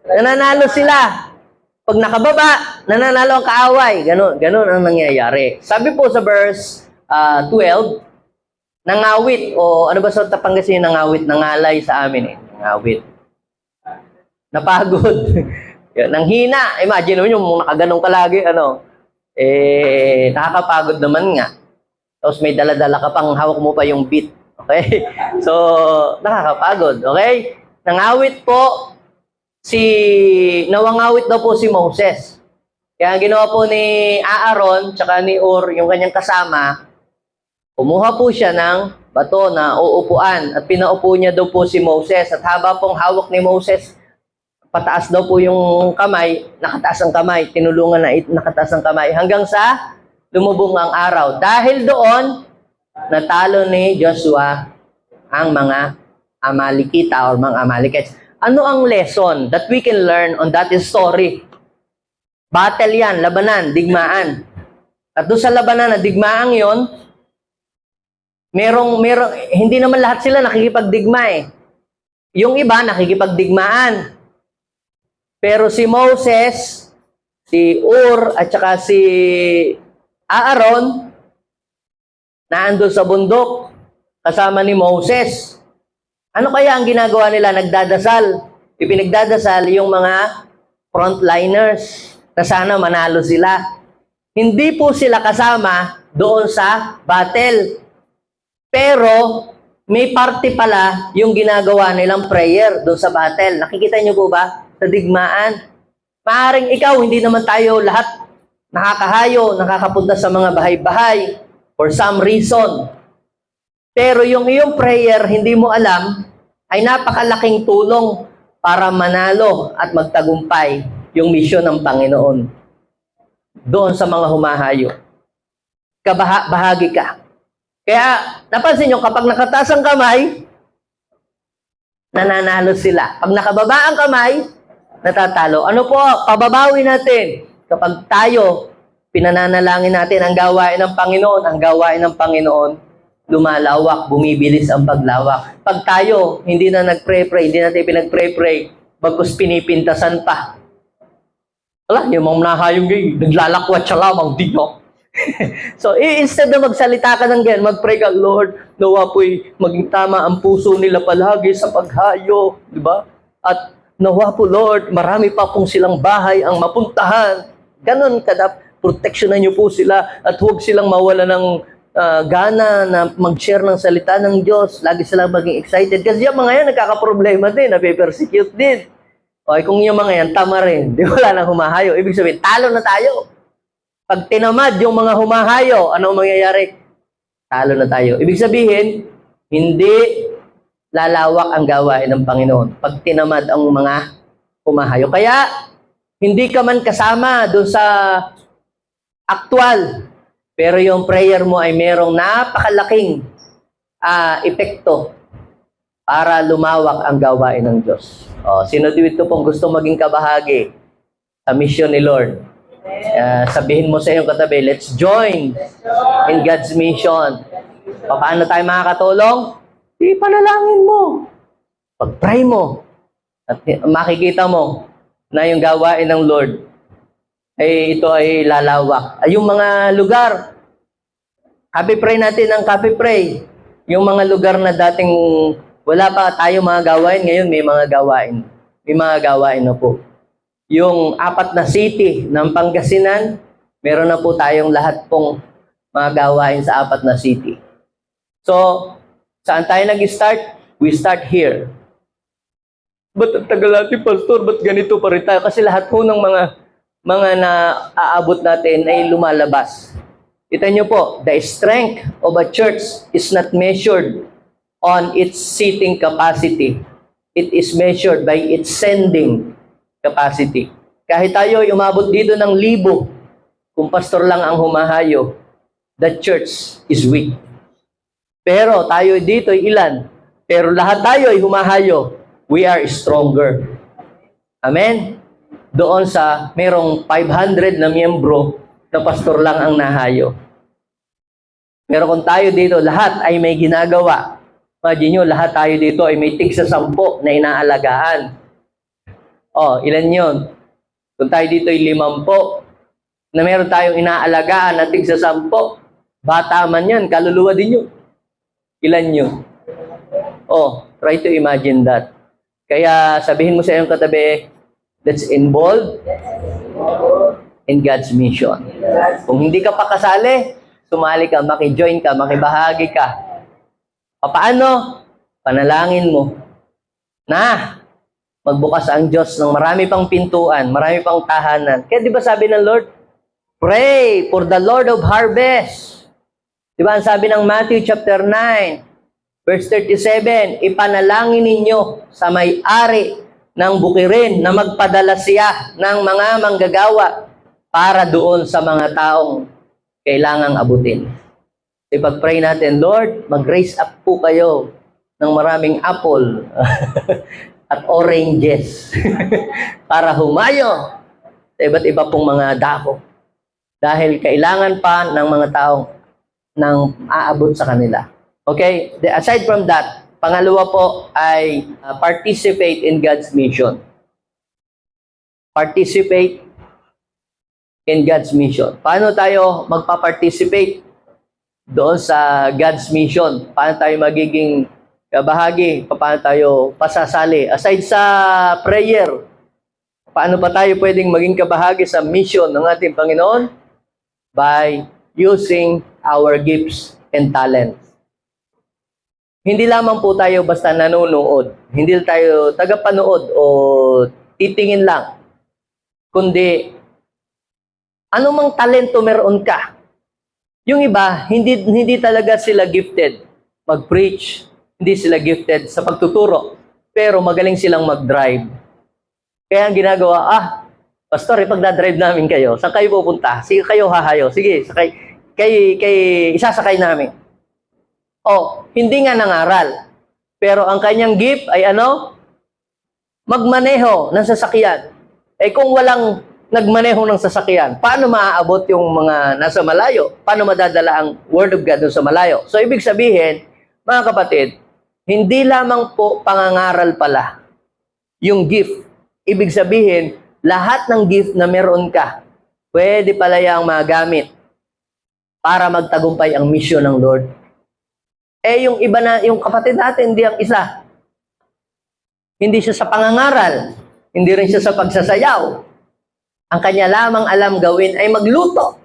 Speaker 1: Nananalo sila. Pag nakababa, nananalo ang kaaway. Ganon ang nangyayari. Sabi po sa verse 12, nangawit, o ano ba sa Pangasingan nangawit, nangalay sa amin eh. Nangawit. Napagod. Nang hina. Imagine mo yung nakaganong ka lagi, nakakapagod naman nga. Tapos may dala-dala ka pang hawak mo pa yung beat. Okay? So, nakakapagod. Okay? Nangawit po nawangawit daw po si Moses. Kaya ginawa po ni Aaron tsaka ni Ur, yung kanyang kasama, kumuha po siya ng bato na uupuan at pinaupo niya daw po si Moses. At haba pong hawak ni Moses, pataas daw po yung kamay, nakataas ang kamay, tinulungan na nakataas ang kamay hanggang sa lumubog ang araw. Dahil doon, natalo ni Joshua ang mga Amalekita or mga Amalekites. Ano ang lesson that we can learn on that story? Battle yan, labanan, digmaan. At doon sa labanan na digmaan yon, merong, hindi naman lahat sila nakikipagdigma eh. Yung iba nakikipagdigmaan. Pero si Moses, si Ur, at saka si Aaron, naandun sa bundok, kasama ni Moses. Ano kaya ang ginagawa nila? Nagdadasal. Ipinagdadasal yung mga frontliners na sana manalo sila. Hindi po sila kasama doon sa battle. Pero may parte pala yung ginagawa nilang prayer doon sa battle. Nakikita niyo po ba? Sa digmaan. Maaring ikaw, hindi naman tayo lahat nakakahayo, nakakapunta sa mga bahay-bahay for some reason. Pero yung iyong prayer, hindi mo alam, ay napakalaking tulong para manalo at magtagumpay yung misyon ng Panginoon. Doon sa mga humahayo. Bahagi ka. Kaya, napansin nyo, kapag nakataas ang kamay, nananalo sila. Pag nakababa ang kamay, natatalo. Ano po, pababawi natin. Kapag tayo, pinananalangin natin ang gawain ng Panginoon, lumalawak, bumibilis ang paglawak. Pag tayo, hindi na nag-pray-pray, hindi natin pinag-pray-pray, bagkus pinipintasan pa. Wala, yung mga nahayong naglalakwat siya lamang dito. So, instead na magsalita ka ng ganyan, mag-pray ka, Lord, nawa po'y maging tama ang puso nila palagi sa paghayo, di ba? At nawa po, Lord, marami pa pong silang bahay ang mapuntahan. Ganon kadap, proteksyonan niyo po sila at huwag silang mawala ng gana na mag-share ng salita ng Diyos. Lagi sila maging excited. Kasi yung mga yan, nagkakaproblema din, nape-persecute din. O kung yung mga yan, tama rin. Di wala nang humahayo. Ibig sabihin, talo na tayo. Pag tinamad yung mga humahayo, anong mangyayari? Talo na tayo. Ibig sabihin, hindi lalawak ang gawain ng Panginoon pag tinamad ang mga humahayo. Kaya, hindi ka man kasama doon sa aktual, pero yung prayer mo ay merong napakalaking epekto para lumawak ang gawain ng Diyos. Sino dito pong gusto maging kabahagi sa mission ni Lord? Sabihin mo sa iyong katabi, let's join in God's mission. Paano tayo makakatulong? Ipanalangin mo. Pag-pray mo. At makikita mo na yung gawain ng Lord ito ay lalawak. Yung mga lugar, copy pray natin ang copy pray. Yung mga lugar na dating wala pa tayo mga gawain, ngayon may mga gawain. May mga gawain na po. Yung 4 na city ng Pangasinan, meron na po tayong lahat pong mga gawain sa 4 na city. So, saan tayo nag-start? We start here. Ba't ang tagal natin, Pastor? Ba't ganito pa rin tayo? Kasi lahat po ng mga na-aabot natin ay lumalabas. Kita nyo po, the strength of a church is not measured on its seating capacity. It is measured by its sending capacity. Kahit tayo ay umabot dito ng 1,000, kung pastor lang ang humahayo, the church is weak. Pero tayo dito ay ilan? Pero lahat tayo ay humahayo. We are stronger. Amen? Doon sa merong 500 na miyembro na pastor lang ang nahayo. Pero kung tayo dito, lahat ay may ginagawa. Imagine nyo, lahat tayo dito ay may tig sa 10 na inaalagaan. Ilan yun? Kung tayo dito ay 50, na meron tayong inaalagaan na tig sa 10, bata man yan, kaluluwa din yun. Ilan yun? Try to imagine that. Kaya sabihin mo sa iyong katabi, let's involve in God's mission. Kung hindi ka pa kasali, sumali ka, maki-join ka, makibahagi ka. Paano? Panalangin mo na magbukas ang Diyos ng marami pang pintuan, marami pang tahanan. Kaya di ba sabi ng Lord, pray for the Lord of harvest. Di ba ang sabi ng Matthew chapter 9, verse 37, ipanalangin ninyo sa may-ari ng bukirin na magpadala siya ng mga manggagawa para doon sa mga taong kailangang abutin. Ipag-pray natin, Lord, mag-raise up po kayo ng maraming apple at oranges para humayo sa iba't iba pong mga dako. Dahil kailangan pa ng mga taong nang aabot sa kanila. Okay? Aside from that, pangalawa po ay participate in God's mission. Participate in God's mission. Paano tayo magpa-participate doon sa God's mission? Paano tayo magiging kabahagi? Paano tayo pasasali? Aside sa prayer, paano pa tayo pwedeng maging kabahagi sa mission ng ating Panginoon? By using our gifts and talents. Hindi lamang po tayo basta nanonood. Hindi tayo tagapanood o titingin lang. Kundi, anumang talento meron ka. Yung iba, hindi talaga sila gifted mag-preach. Hindi sila gifted sa pagtuturo. Pero magaling silang mag-drive. Kaya ang ginagawa, Pastor, ipagdadrive namin kayo. Saan kayo pupunta? Sige kayo hahayo. Sige, isasakay namin. Hindi nga nangaral. Pero ang kanyang gift ay magmaneho ng sasakyan. Kung walang nagmaneho ng sasakyan, paano maaabot yung mga nasa malayo? Paano madadala ang Word of God sa malayo? So, ibig sabihin, mga kapatid, hindi lamang po pangangaral pala yung gift. Ibig sabihin, lahat ng gift na meron ka, pwede pala yung magamit para magtagumpay ang mission ng Lord. Yung iba na, yung kapatid natin, hindi ang isa. Hindi siya sa pangangaral. Hindi rin siya sa pagsasayaw. Ang kanya lamang alam gawin ay magluto.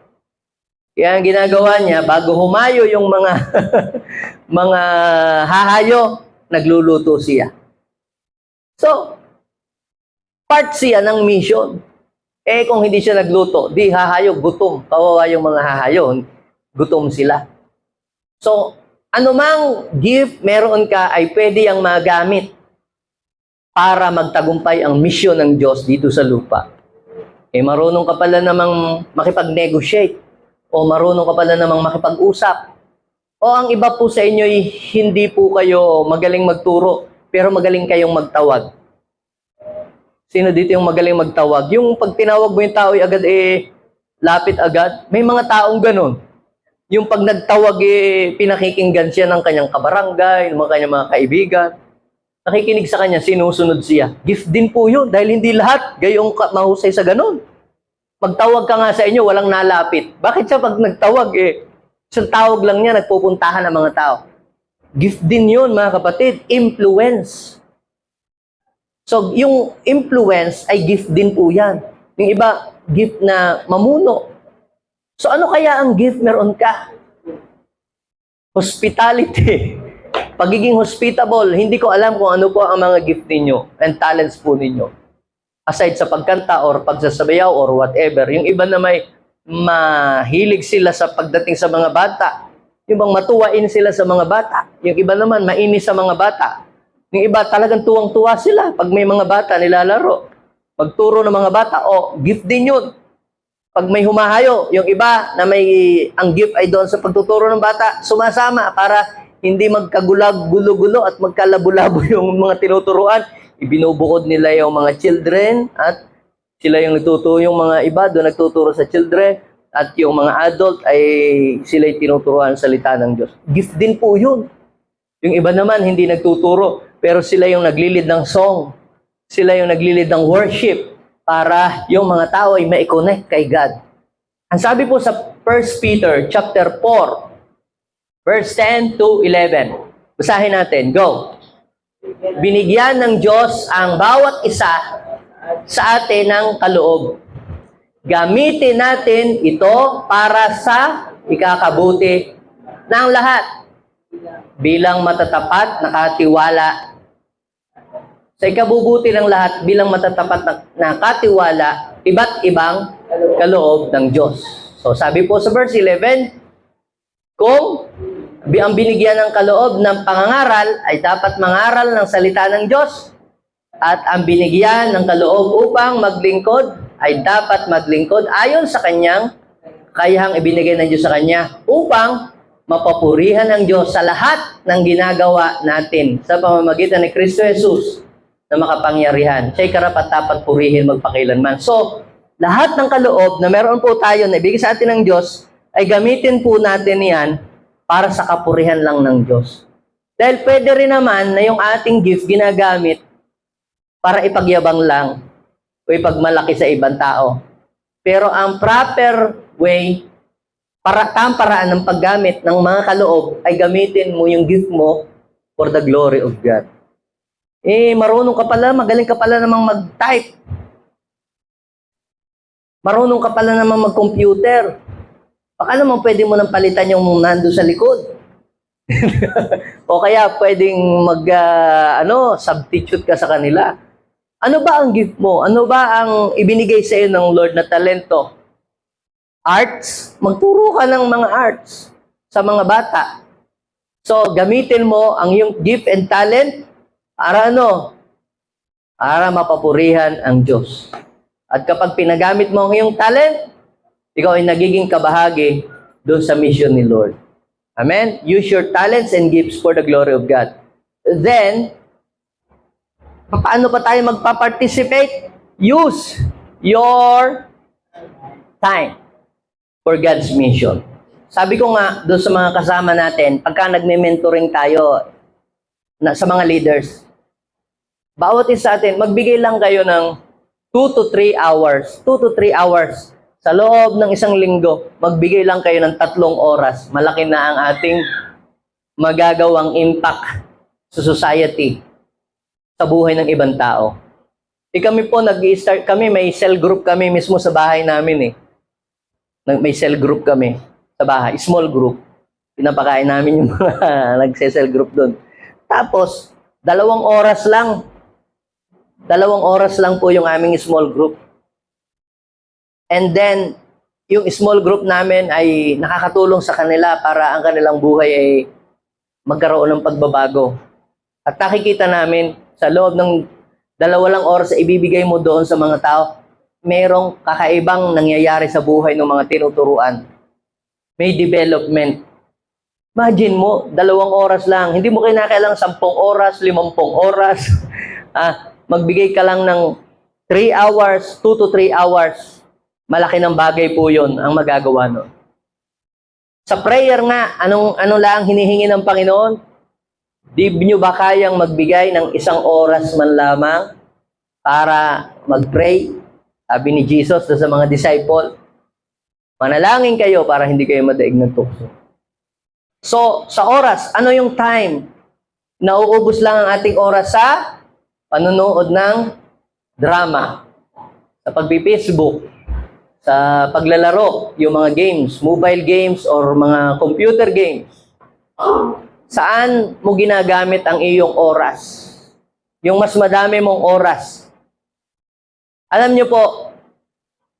Speaker 1: Kaya ang ginagawa niya, bago humayo yung mga mga hahayo, nagluluto siya. So, part siya ng mission. Eh kung hindi siya nagluto, di hahayo, gutom. Kawawa yung mga hahayo, gutom sila. So, anumang gift meron ka ay pwede yang magamit para magtagumpay ang misyon ng Diyos dito sa lupa. Eh marunong ka pala namang makipag-negotiate o marunong ka pala namang makipag-usap. O ang iba po sa inyo ay hindi po kayo magaling magturo, pero magaling kayong magtawag. Sino dito yung magaling magtawag? Yung pag tinawag mo yung tao, agad lapit agad. May mga taong ganun. Yung pag nagtawag, pinakikinggan siya ng kanyang kabarangay, ng mga kanyang mga kaibigan. Nakikinig sa kanya, sinusunod siya. Gift din po yun, dahil hindi lahat gayong mahusay sa ganun. Magtawag ka nga sa inyo, walang nalapit. Bakit siya pag nagtawag, isang tawag lang niya, nagpupuntahan ng mga tao. Gift din yun, mga kapatid. Influence. So, yung influence ay gift din po yan. Yung iba, gift na mamuno. So, ano kaya ang gift meron ka? Hospitality. Pagiging hospitable, hindi ko alam kung ano po ang mga gift ninyo and talents po ninyo. Aside sa pagkanta or pagsasabayaw or whatever, yung iba na may mahilig sila sa pagdating sa mga bata, yung bang matuwain sila sa mga bata, yung iba naman mainis sa mga bata, yung iba talagang tuwang-tuwa sila pag may mga bata nilalaro, magturo ng mga bata, gift din yun. Pag may humahayo, yung iba na may ang gift ay doon sa pagtuturo ng bata, sumasama para hindi magkagulag-gulo-gulo at magkalabo-labo yung mga tinuturuan. Ibinubukod nila yung mga children at sila yung nagtuturo, yung mga iba doon nagtuturo sa children at yung mga adult ay sila yung tinuturuan sa salita ng Diyos. Gift din po yun. Yung iba naman hindi nagtuturo pero sila yung naglilid ng song. Sila yung naglilid ng worship para yung mga tao ay ma-connect kay God. Ang sabi po sa 1 Peter chapter 4 verse 10 to 11. Basahin natin. Go. Binigyan ng Diyos ang bawat isa sa atin ng kaloob. Gamitin natin ito para sa ikakabuti ng lahat bilang matatapat na katiwala. Sa ikabubuti ng lahat bilang matatapat na katiwala, iba't ibang kaloob ng Diyos. So sabi po sa verse 11, kung ang binigyan ng kaloob ng pangangaral ay dapat mangaral ng salita ng Diyos at ang binigyan ng kaloob upang maglingkod ay dapat maglingkod ayon sa kanyang kakayahang ibinigay ng Diyos sa kanya upang mapapurihan ng Diyos sa lahat ng ginagawa natin sa pamamagitan ni Kristo Jesus na makapangyarihan. Siya'y karapat-dapat purihin magpakailanman. So, lahat ng kaloob na meron po tayo na ibigay sa atin ng Diyos ay gamitin po natin yan para sa kapurihan lang ng Diyos. Dahil pwede rin naman na yung ating gift ginagamit para ipagyabang lang o ipagmalaki sa ibang tao. Pero ang proper way, paraan ng paggamit ng mga kaloob ay gamitin mo yung gift mo for the glory of God. Marunong ka pala, magaling ka pala namang mag-type. Marunong ka pala namang mag-computer. Baka naman pwede mo nang palitan yung nando sa likod. O kaya pwedeng substitute ka sa kanila. Ano ba ang gift mo? Ano ba ang ibinigay sa iyo ng Lord na talento? Arts? Magturo ka ng mga arts sa mga bata. So, gamitin mo ang iyong gift and talent para Para mapapurihan ang Diyos. At kapag pinagamit mo ang iyong talent, ikaw ay nagiging kabahagi doon sa mission ni Lord. Amen? Use your talents and gifts for the glory of God. Then, paano pa tayo magpa-participate? Use your time for God's mission. Sabi ko nga doon sa mga kasama natin, pagka nagme-mentoring tayo sa mga leaders, bawat isa atin, magbigay lang kayo ng 2 to 3 hours. 2 to 3 hours. Sa loob ng isang linggo, magbigay lang kayo ng 3 oras. Malaki na ang ating magagawang impact sa society, sa buhay ng ibang tao. Kami po, nag-start kami, may cell group kami mismo sa bahay namin . May cell group kami. sa bahay, small group. Pinapakain namin yung mga nagse-cell group doon. Tapos, 2 oras lang. 2 oras lang po yung aming small group. And then, yung small group namin ay nakakatulong sa kanila para ang kanilang buhay ay magkaroon ng pagbabago. At nakikita namin sa loob ng 2 lang oras na ibibigay mo doon sa mga tao, merong kakaibang nangyayari sa buhay ng mga tinuturuan. May development. Imagine mo, 2 oras lang. Hindi mo kinakailangan 10 oras, 50 oras. Magbigay ka lang ng 3 hours, 2 to 3 hours. Malaki ng bagay po yun ang magagawa nun. Sa prayer nga, ano lang hinihingi ng Panginoon? Di nyo ba kayang magbigay ng 1 oras man lamang para mag-pray? Sabi ni Jesus sa mga disciple, manalangin kayo para hindi kayo madaig ng tukso. So, sa oras, ano yung time? Nauubos lang ang ating oras sa panunood ng drama, sa pagpi-Facebook, sa paglalaro, yung mga games, mobile games or mga computer games. Saan mo ginagamit ang iyong oras? Yung mas madami mong oras. Alam niyo po,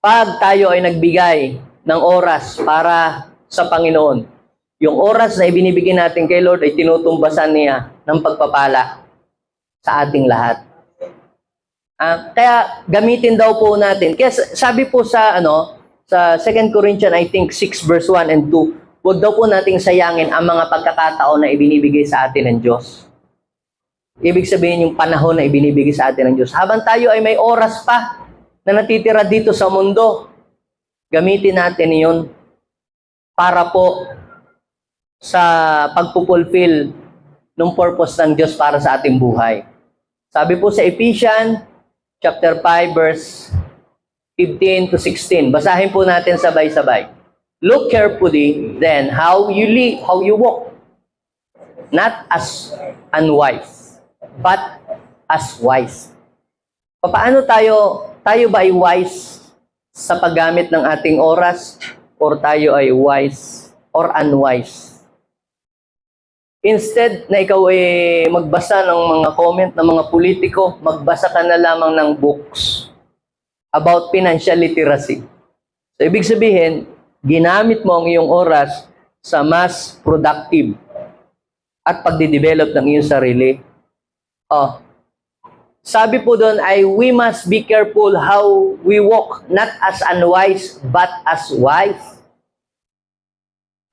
Speaker 1: pag tayo ay nagbigay ng oras para sa Panginoon, yung oras na ibinibigay natin kay Lord ay tinutumbasan niya ng pagpapala sa ating lahat. Kaya gamitin daw po natin. Kaya sabi po sa sa 2 Corinthians I think 6 verse 1 and 2, huwag daw po nating sayangin ang mga pagkakataon na ibinibigay sa atin ng Diyos. Ibig sabihin yung panahon na ibinibigay sa atin ng Diyos. Habang tayo ay may oras pa na natitira dito sa mundo, gamitin natin yun para po sa pagpupulfill ng purpose ng Diyos para sa ating buhay. Sabi po sa Ephesians chapter 5 verse 15 to 16. Basahin po natin sabay-sabay. Look carefully then how you live, how you walk, not as unwise, but as wise. Paano tayo ba ay wise sa paggamit ng ating oras or tayo ay wise or unwise? Instead na ikaw ay magbasa ng mga comment ng mga politiko, magbasa ka na lamang ng books about financial literacy. So, ibig sabihin, ginamit mo ang iyong oras sa mas productive at pagdidevelop ng iyong sarili. Sabi po doon ay, we must be careful how we walk, not as unwise, but as wise.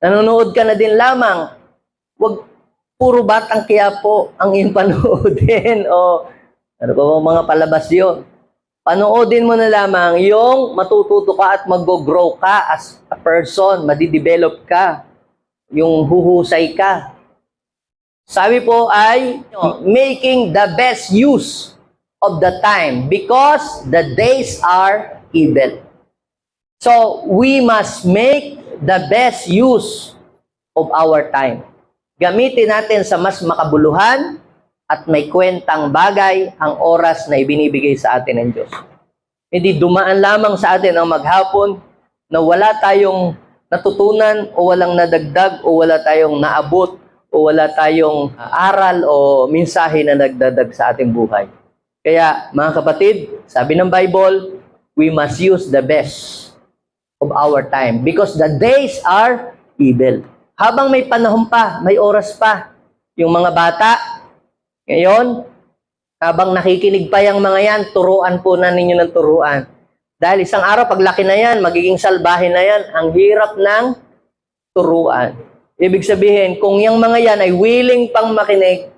Speaker 1: Nanonood ka na din lamang, wag puro Batang Quiapo ang iyong panoodin o ano pa mga palabas yun. Panoodin mo na lamang yung matututo ka at mag-grow ka as a person, madidevelop ka, yung huhusay ka. Sabi po ay making the best use of the time because the days are evil. So, we must make the best use of our time. Gamitin natin sa mas makabuluhan at may kwentang bagay ang oras na ibinibigay sa atin ng Diyos. Hindi dumaan lamang sa atin ang maghapon na wala tayong natutunan o walang nadagdag o wala tayong naabot o wala tayong aral o mensahe na nagdadag sa ating buhay. Kaya mga kapatid, sabi ng Bible, we must use the best of our time because the days are evil. Habang may panahon pa, may oras pa, yung mga bata, ngayon, habang nakikinig pa yung mga yan, turuan po na ninyo ng turuan. Dahil isang araw, paglaki na yan, magiging salbahin na yan, ang hirap ng turuan. Ibig sabihin, kung yung mga yan ay willing pang makinig,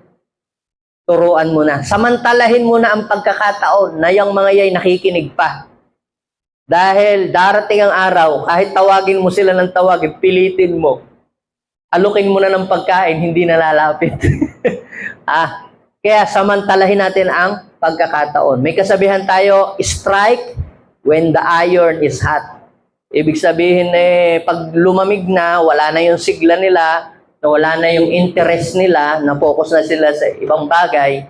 Speaker 1: turuan mo na. Samantalahin mo na ang pagkakataon na yung mga yan nakikinig pa. Dahil darating ang araw, kahit tawagin mo sila ng tawagin, pilitin mo. Alukin mo na ng pagkain, hindi nalalapit. Kaya samantalahin natin ang pagkakataon. May kasabihan tayo, strike when the iron is hot. Ibig sabihin, pag lumamig na, wala na yung sigla nila, wala na yung interest nila, na-focus na sila sa ibang bagay,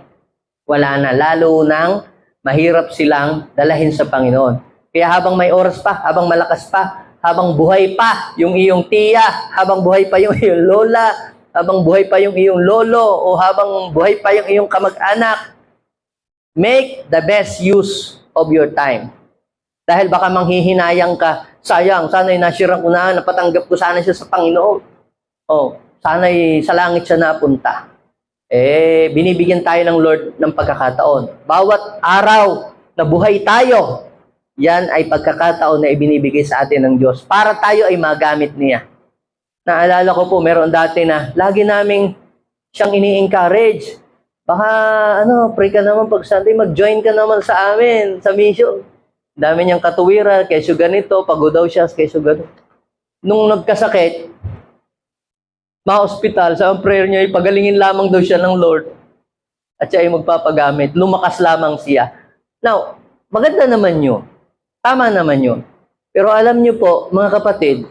Speaker 1: wala na. Lalo nang mahirap silang dalahin sa Panginoon. Kaya habang may oras pa, habang malakas pa, habang buhay pa yung iyong tiya, habang buhay pa yung iyong lola, habang buhay pa yung iyong lolo, o habang buhay pa yung iyong kamag-anak. Make the best use of your time. Dahil baka manghihinayang ka, sayang, sana'y nasirang ko na, napatanggap ko sana siya sa Panginoon. Oh, sana'y sa langit siya napunta. Binibigyan tayo ng Lord ng pagkakataon. Bawat araw na buhay tayo, yan ay pagkakataon na ibinibigay sa atin ng Diyos para tayo ay magamit niya. Naalala ko po, meron dati na lagi naming siyang ini-encourage. Baka, pray ka naman pag Sunday, mag-join ka naman sa amin, sa mission. Dami niyang katuwiran, kesyo ganito, pagod daw siya, kesyo ganito. Nung nagkasakit, ma-hospital, sa prayer niya, ipagalingin lamang daw siya ng Lord at siya ay magpapagamit. Lumakas lamang siya. Now, maganda naman yun. Tama naman yun. Pero alam niyo po, mga kapatid,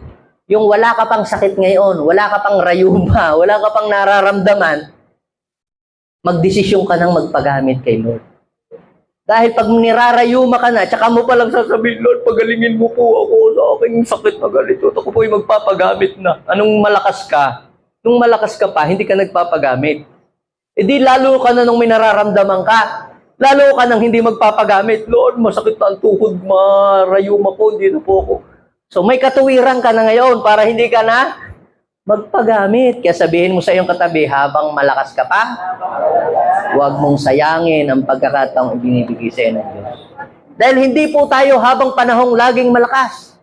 Speaker 1: yung wala ka pang sakit ngayon, wala ka pang rayuma, wala ka pang nararamdaman, magdesisyon ka ng magpagamit kay Lord. Dahil pag nirarayuma ka na, tsaka mo palang sasabihin, Lord, pagalingin mo po ako sa aking sakit na ganito. Ako po ay magpapagamit na. Anong malakas ka? Nung malakas ka pa, hindi ka nagpapagamit. Di lalo ka na nung may nararamdaman ka. Lalo ka nang hindi magpapagamit. Lord, masakit na ang tuhod, marayuma po, hindi na po ako. So may katuwiran ka na ngayon para hindi ka na magpagamit. Kaya sabihin mo sa iyong katabi, habang malakas ka pa, huwag mong sayangin ang pagkakataong ibinibigay sa iyo ng Diyos. Dahil hindi po tayo habang panahong laging malakas.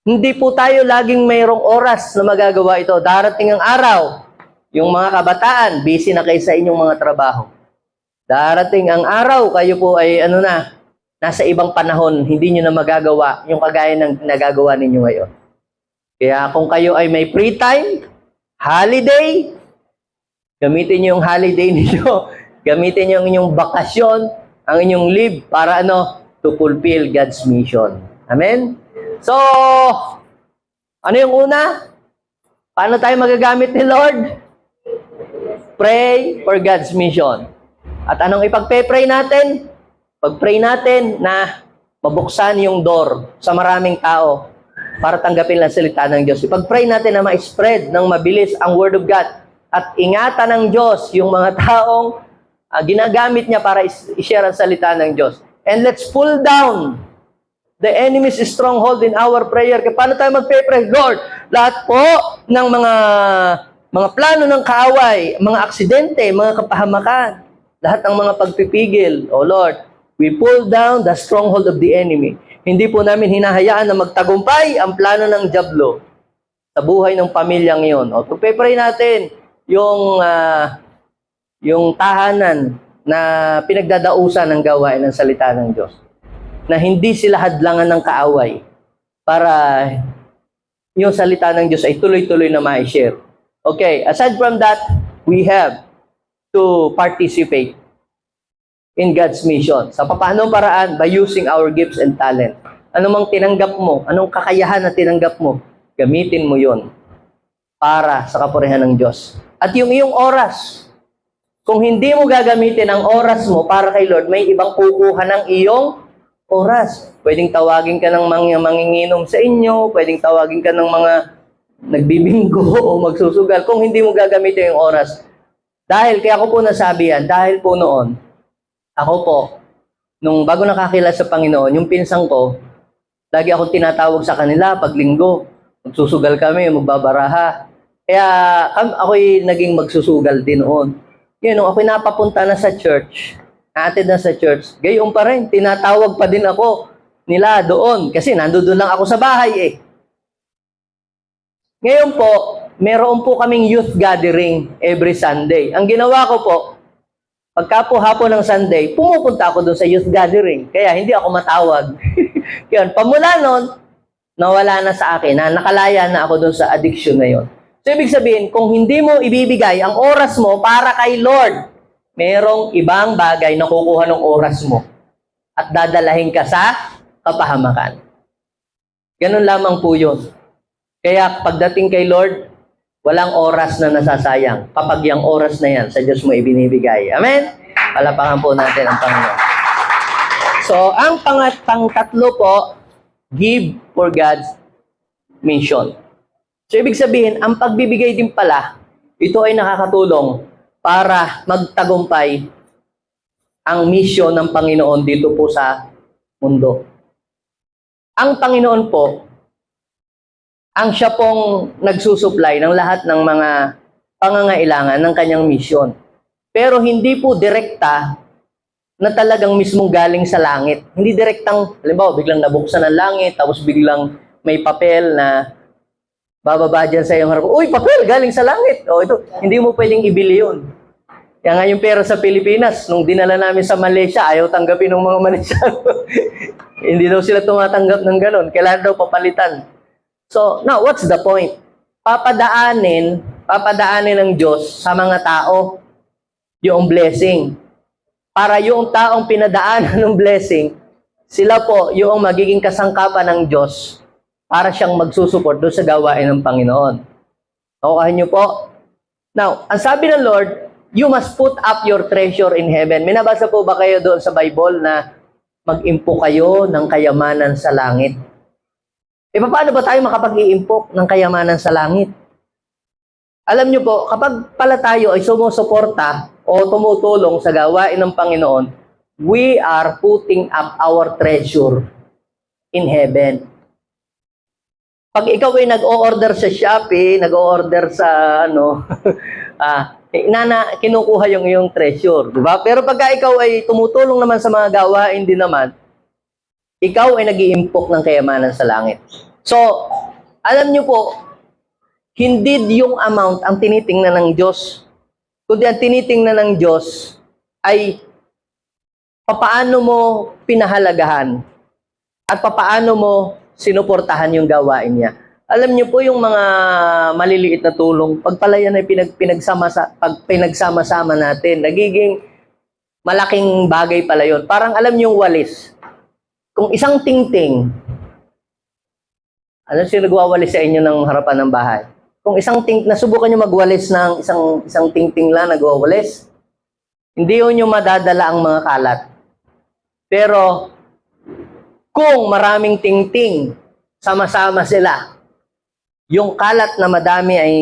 Speaker 1: Hindi po tayo laging mayroong oras na magagawa ito. Darating ang araw, yung mga kabataan, busy na kayo sa inyong mga trabaho. Darating ang araw, kayo po ay nasa ibang panahon, hindi nyo na magagawa yung kagaya ng nagagawa ninyo ngayon. Kaya kung kayo ay may free time, holiday, gamitin nyo yung holiday ninyo, gamitin nyo ang inyong bakasyon, ang inyong leave para to fulfill God's mission. Amen? So, ano yung una? Paano tayo magagamit ni Lord? Pray for God's mission. At anong ipagpe-pray natin? Pag-pray natin na mabuksan yung door sa maraming tao para tanggapin lang salita ng Diyos. Ipag-pray natin na ma-spread ng mabilis ang Word of God. At ingatan ng Diyos yung mga taong ginagamit niya para i-share ang salita ng Diyos. And let's pull down the enemy's stronghold in our prayer. Kaya paano tayo magpe-pray? Lord, lahat po ng mga plano ng kaaway, mga aksidente, mga kapahamakan, lahat ng mga pagpipigil, O Lord, we pull down the stronghold of the enemy. Hindi po namin hinahayaan na magtagumpay ang plano ng dyablo sa buhay ng pamilyang iyon. O pagpe-pray natin yung tahanan na pinagdadausan ng gawain ng salita ng Diyos. Na hindi sila hadlangan ng kaaway para yung salita ng Diyos ay tuloy-tuloy na ma-share. Okay, aside from that, we have to participate in God's mission. Sa paanong paraan? By using our gifts and talent. Ano mang tinanggap mo, anong kakayahan na tinanggap mo, gamitin mo yon para sa kapurihan ng Diyos. At yung iyong oras, kung hindi mo gagamitin ang oras mo para kay Lord, may ibang kukuha ng iyong oras. Pwedeng tawagin ka ng mga manginginom sa inyo, pwedeng tawagin ka ng mga nagbibinggo o magsusugal kung hindi mo gagamitin yung oras. Dahil, kaya ako po nasabi yan, dahil po noon, ako po, nung bago nakakilala sa Panginoon, yung pinsang ko, lagi ako tinatawag sa kanila pag linggo. Magsusugal kami, magbabaraha. Kaya ako'y naging magsusugal din noon. Yun, nung ako'y napapunta na sa church, naatid na sa church, gayon pa rin, tinatawag pa din ako nila doon. Kasi nandoon lang ako sa bahay eh. Ngayon po, meron po kaming youth gathering every Sunday. Ang ginawa ko po, pagka po hapon ng Sunday, pumupunta ako doon sa youth gathering. Kaya hindi ako matawag. Yun, pamula noon, nawala na sa akin, nakalaya na ako doon sa addiction na yun. So, ibig sabihin, kung hindi mo ibibigay ang oras mo para kay Lord, merong ibang bagay na kukuha ng oras mo at dadalahin ka sa kapahamakan. Ganun lamang po yun. Kaya pagdating kay Lord, walang oras na nasasayang kapag yung oras na yan sa Diyos mo ibinibigay. Amen? Palapakan po natin ang Panginoon. So, ang pang-tatlo po, give for God's mission. So, ibig sabihin, ang pagbibigay din pala, ito ay nakakatulong para magtagumpay ang mission ng Panginoon dito po sa mundo. Ang Panginoon po, ang siya pong nagsusupply ng lahat ng mga pangangailangan ng kanyang mission. Pero hindi po direkta na talagang mismong galing sa langit. Hindi direktang, halimbawa, biglang nabuksan ang langit, tapos biglang may papel na bababa dyan sa iyong harap. Uy, papel, galing sa langit. O ito, hindi mo pwedeng ibili yun. Kaya nga yung pera sa Pilipinas, nung dinala namin sa Malaysia, ayaw tanggapin ng mga Malaysiano. Hindi daw sila tumatanggap ng ganon. Kailangan daw papalitan. So, now, what's the point? Papadaanin ng Diyos sa mga tao yung blessing. Para yung taong pinadaanan ng blessing, sila po yung magiging kasangkapan ng Diyos para siyang magsusuport doon sa gawain ng Panginoon. Nakukahin niyo po? Now, ang sabi ng Lord, you must put up your treasure in heaven. May nabasa po ba kayo doon sa Bible na mag-impok kayo ng kayamanan sa langit? E paano ba tayo makapag-iimpok ng kayamanan sa langit? Alam niyo po, kapag pala tayo ay sumusuporta o tumutulong sa gawain ng Panginoon, we are putting up our treasure in heaven. Pag ikaw ay nag-o-order sa Shopee, nag-o-order sa kinukuha yung iyong treasure, di ba? Pero pagka ikaw ay tumutulong naman sa mga gawain din naman, ikaw ay nag-iimpok ng kayamanan sa langit. So, alam niyo po, hindi yung amount ang tinitingnan ng Diyos, kundi ang tinitingnan ng Diyos ay papaano mo pinahalagahan at papaano mo sinuportahan yung gawain niya. Alam niyo po yung mga maliliit na tulong, pag pala yan ay pinagsama-sama natin, nagiging malaking bagay pala yun. Parang alam niyo yung walis. Kung isang tingting, ano sino nagwawalis sa inyo ng harapan ng bahay? Kung nasubukan nyo magwalis ng isang tingting lang nagwawalis, hindi yun yung madadala ang mga kalat. Pero, kung maraming tingting, sama-sama sila, yung kalat na madami ay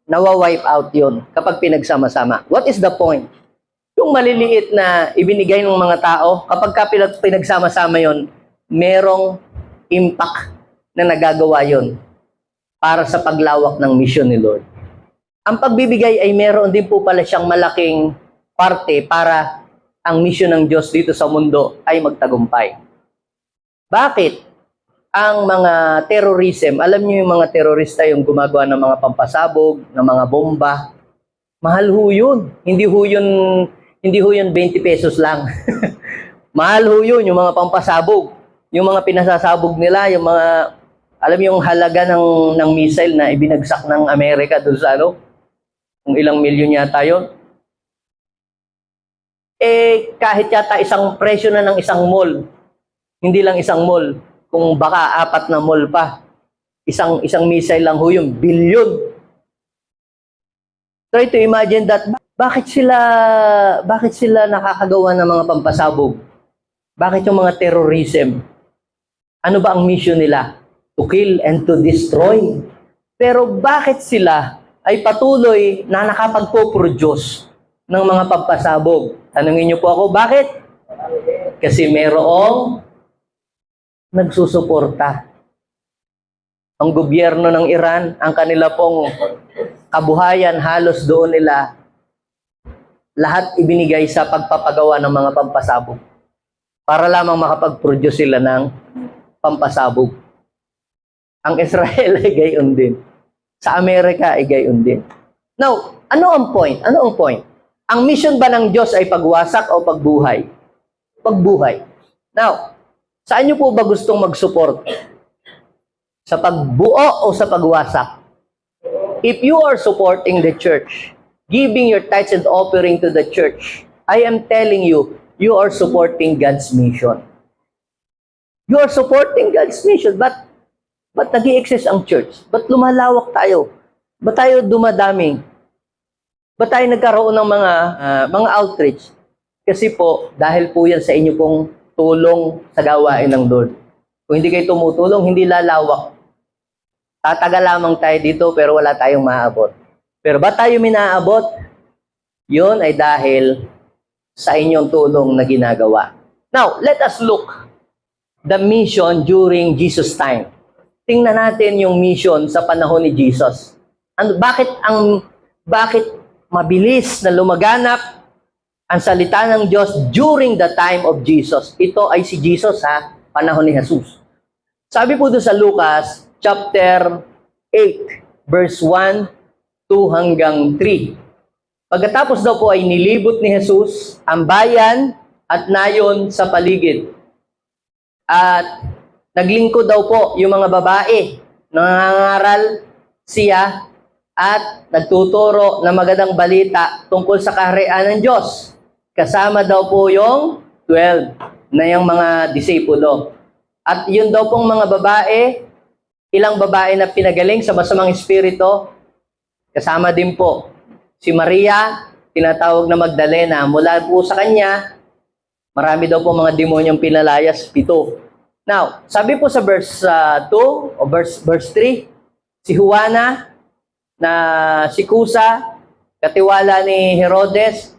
Speaker 1: nawa-wipe out yun kapag pinagsama-sama. What is the point? Yung maliliit na ibinigay ng mga tao, kapag pinagsama-sama yun, merong impact na nagagawa yun para sa paglawak ng mission ni Lord. Ang pagbibigay ay meron din po pala siyang malaking parte para ang mission ng Diyos dito sa mundo ay magtagumpay. Bakit? Ang mga terrorism, alam niyo yung mga terorista yung gumagawa ng mga pampasabog, ng mga bomba, mahal ho yun. Hindi ho yun 20 pesos lang. Mahal ho yun, yung mga pampasabog. Yung mga pinasasabog nila, yung mga, alam yung halaga ng missile na ibinagsak ng Amerika doon sa kung ilang milyon yata yun. Kahit yata isang presyo na ng isang mall, hindi lang isang mall, kung baka 4 na mall pa, isang missile lang ho yung billion. Try to imagine that. Bakit sila nakakagawa ng mga pampasabog? Bakit yung mga terrorism? Ano ba ang mission nila? To kill and to destroy. Pero bakit sila ay patuloy na nakapagpo-produce ng mga pampasabog? Tanungin niyo po ako, bakit? Kasi merong nagsusuporta. Ang gobyerno ng Iran, ang kanila pong kabuhayan, halos doon nila, lahat ibinigay sa pagpapagawa ng mga pampasabog. Para lamang makapag-produce sila ng pampasabog. Ang Israel ay gayon din. Sa Amerika ay gayon din. Now, ano ang point? Ano ang point? Ang mission ba ng Diyos ay pagwasak o pagbuhay? Pagbuhay. Now, saan niyo po ba gustong mag-support? Sa pagbuo o sa pagwasak? If you are supporting the church, giving your tithes and offering to the church, I am telling you, you are supporting God's mission. You are supporting God's mission. But nag-i-exist ang church? Ba't lumalawak tayo? Ba't tayo dumadami? Ba't tayo nagkaroon ng mga outreach? Kasi po, dahil po yan sa inyo pong tulong sa gawain ng Lord. Kung hindi kayo tumutulong, hindi lalawak Tatagal lamang tayo dito pero wala tayong maaabot. Pero ba tayo minaabot? Yun ay dahil sa inyong tulong na ginagawa. Now, let us look the mission during Jesus' time. Tingnan natin yung mission sa panahon ni Jesus. Bakit mabilis na lumaganap ang salita ng Diyos during the time of Jesus? Ito ay si Jesus panahon ni Jesus. Sabi po doon sa Lucas chapter 8, verse 1, 2 hanggang 3. Pagkatapos daw po ay nilibot ni Jesus ang bayan at nayon sa paligid. At naglingkod daw po yung mga babae. Nangangaral siya at nagtuturo ng magandang balita tungkol sa kaharian ng Diyos. Kasama daw po yung 12 na yung mga disipulo. At yun daw pong mga babae, ilang babae na pinagaling sa masamang espiritu, kasama din po si Maria, tinatawag na Magdalena. Mula po sa kanya, marami daw po mga demonyong pinalayas, 7. Now, sabi po sa verse 2 o verse 3, si Juana, na si Kusa, katiwala ni Herodes,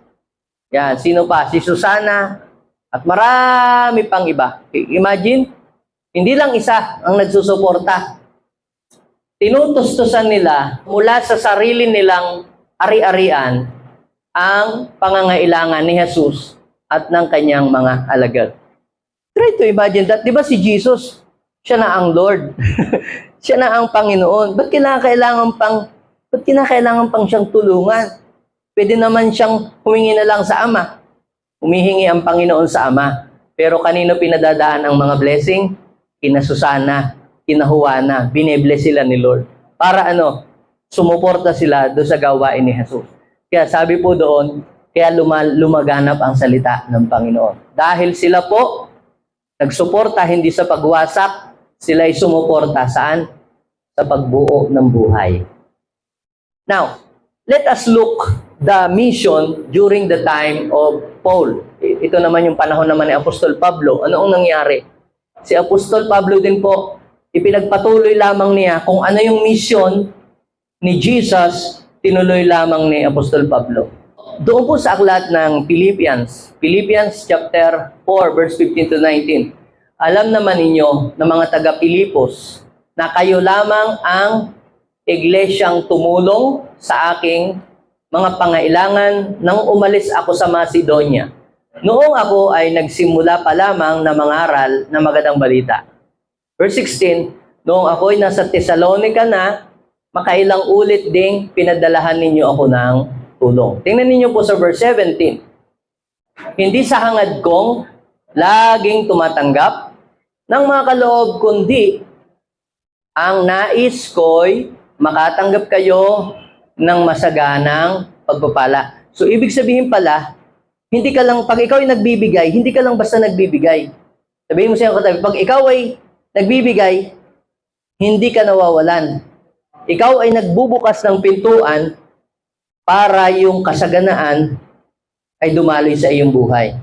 Speaker 1: yan, sino pa? Si Susana, at marami pang iba. Imagine, hindi lang isa ang nagsusuporta. Tinutustusan nila mula sa sarili nilang ari-arian ang pangangailangan ni Jesus at ng kanyang mga alagad. Try to imagine that. Di ba si Jesus, siya na ang Lord. Siya na ang Panginoon. Ba't kinakailangan pang siyang tulungan? Pwede naman siyang humingi na lang sa Ama. Humihingi ang Panginoon sa Ama. Pero kanino pinadadaan ang mga blessing? Kina Susana, kina Juana, binebless sila ni Lord. Para sumuporta sila doon sa gawain ni Jesus. Kaya sabi po doon, kaya lumaganap ang salita ng Panginoon. Dahil sila po, nagsuporta hindi sa pagwasak, sila ay sumuporta saan? Sa pagbuo ng buhay. Now, let us look the mission during the time of Paul. Ito naman yung panahon naman ni Apostol Pablo. Ano ang nangyari? Si Apostol Pablo din po, ipinagpatuloy lamang niya kung ano yung mission ni Jesus, tinuloy lamang ni Apostol Pablo. Doon po sa aklat ng Philippians chapter 4, verse 15 to 19. Alam naman ninyo na mga taga-Pilipos na kayo lamang ang iglesyang tumulong sa aking mga pangailangan nang umalis ako sa Macedonia. Noong ako ay nagsimula pa lamang na mangaral ng magandang balita. Verse 16, noong ako ay nasa Thessalonica na, makailang ulit ding pinadalahan ninyo ako ng tulong. Tingnan ninyo po sa verse 17. Hindi sa hangad kong laging tumatanggap ng mga kaloob, kundi ang nais ko'y makatanggap kayo ng masaganang pagpapala. So, ibig sabihin pala, hindi ka lang, pag ikaw ay nagbibigay, hindi ka lang basta nagbibigay. Sabihin mo sa iyong katabi, pag ikaw ay nagbibigay, hindi ka nawawalan. Ikaw ay nagbubukas ng pintuan para yung kasaganaan ay dumaloy sa iyong buhay.